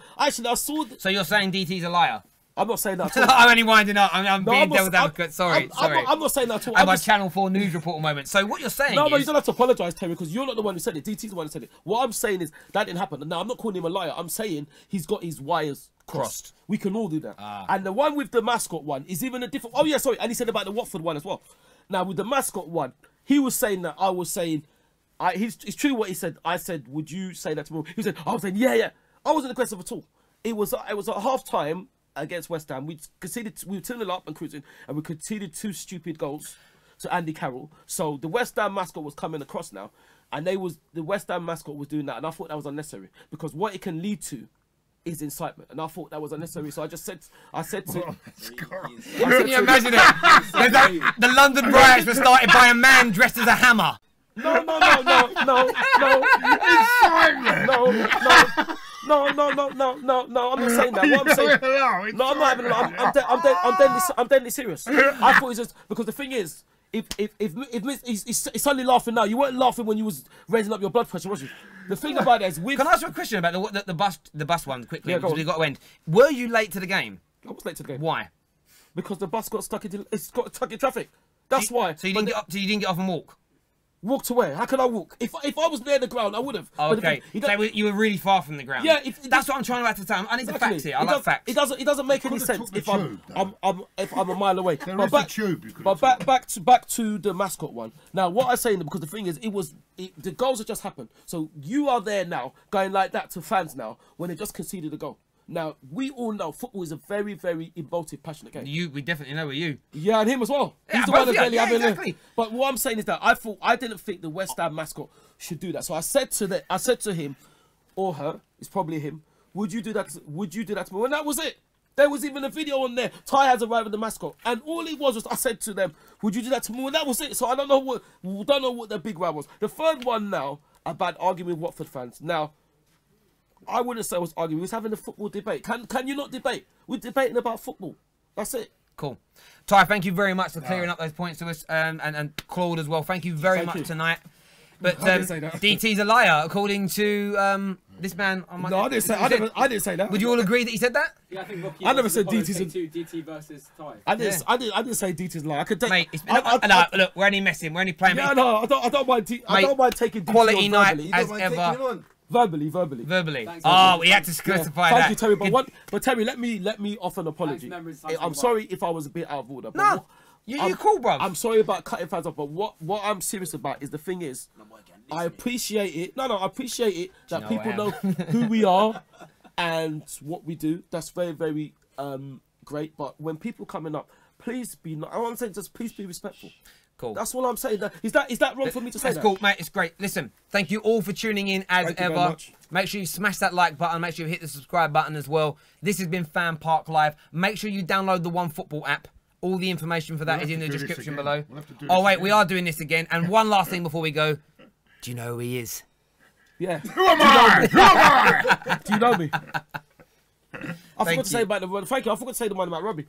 So you're saying DT's a liar? I'm not saying that at all. I'm only winding up. I'm being devil's advocate. Sorry. I'm not saying that at all. I'm a Channel 4 news report moment. So what you're saying is... No, you don't have to apologise, Terry, because you're not the one who said it. DT's the one who said it. What I'm saying is that didn't happen. Now, I'm not calling him a liar. I'm saying he's got his wires crossed. We can all do that. And the one with the mascot one is even a different... Oh, yeah, sorry. And he said about the Watford one as well. Now, with the mascot one, he was saying that I was saying... It's true what he said. I said, would you say that to me? He said, I was saying, yeah. I wasn't aggressive at all. It was at half-time against West Ham. We were 2-0 up and cruising, and we conceded 2 stupid goals to Andy Carroll. So the West Ham mascot was coming across now, and the West Ham mascot was doing that, and I thought that was unnecessary because what it can lead to is incitement, and I thought that was unnecessary. So I said to can you imagine it? The London riots were started by a man dressed as a hammer. No. Incitement. No. I'm not saying that. What I'm saying, no, I'm not having. I'm deadly serious. I thought it's just because the thing is, if he's suddenly laughing now. You weren't laughing when you was raising up your blood pressure, was you? The thing about it is, can I ask you a question about the bus one quickly? Yeah, because we got to end. Were you late to the game? I was late to the game. Why? Because the bus got stuck in traffic. That's why. So you didn't get up. So you didn't get off and walk. Walk to where? How can I walk? If I was near the ground, I would have. Oh, okay. So you were really far from the ground. Yeah, that's what I'm trying to ascertain. I need the facts here. I like facts. It doesn't make any sense if I'm a mile away. But back to the mascot one. Now, what I'm saying, because the thing is, the goals have just happened. So you are there now, going like that to fans now when they just conceded a goal. Now, we all know football is a very, very emotive, passionate game. We definitely know you. Yeah, and him as well. He's the one that's barely having exactly. But what I'm saying is that I didn't think the West Ham mascot should do that. So I said to him, or her, it's probably him, would you do that to me? And that was it. There was even a video on there. Ty has arrived with the mascot, and all it was I said to them, "Would you do that to me?" Well, that was it. So I don't know what the big row was. The third one now about arguing with Watford fans. Now, I wouldn't say I was arguing. We was having a football debate. Can you not debate? We're debating about football. That's it. Cool. Ty, thank you very much for clearing up those points to us, and Claude as well. Thank you very much tonight. But DT's a liar, according to this man. No, I didn't say that. Would you all agree that he said that? Yeah, I think Rocky I never said DT's DT versus Ty. I didn't say DT's a liar. I could take. Mate, look, we're only messing. We're only playing. Yeah, no, I don't mind. I don't mind taking DT quality on night verbally. as ever. Verbally. Oh, we had to specify that. Thank you, Terry. But Terry, let me offer an apology. I'm sorry if I was a bit out of order. No, you're cool, bro. I'm sorry about cutting fans off, but what I'm serious about is the thing is, I appreciate it. No, I appreciate it that people know who we are and what we do. That's very, very great. But when people coming up, please be. I want to say just please be respectful. Cool. That's all I'm saying. Is that wrong for me to say? That's cool, mate. It's great. Listen, thank you all for tuning in as ever. Make sure you smash that like button. Make sure you hit the subscribe button as well. This has been FanPark Live. Make sure you download the OneFootball app. All the information for that is in the description below. Oh wait, we are doing this again. And one last thing before we go. Do you know who he is? Yeah. Who am I? Who am I? Do you know me? I forgot to say about the one. Thank you. I forgot to say the one about Robbie.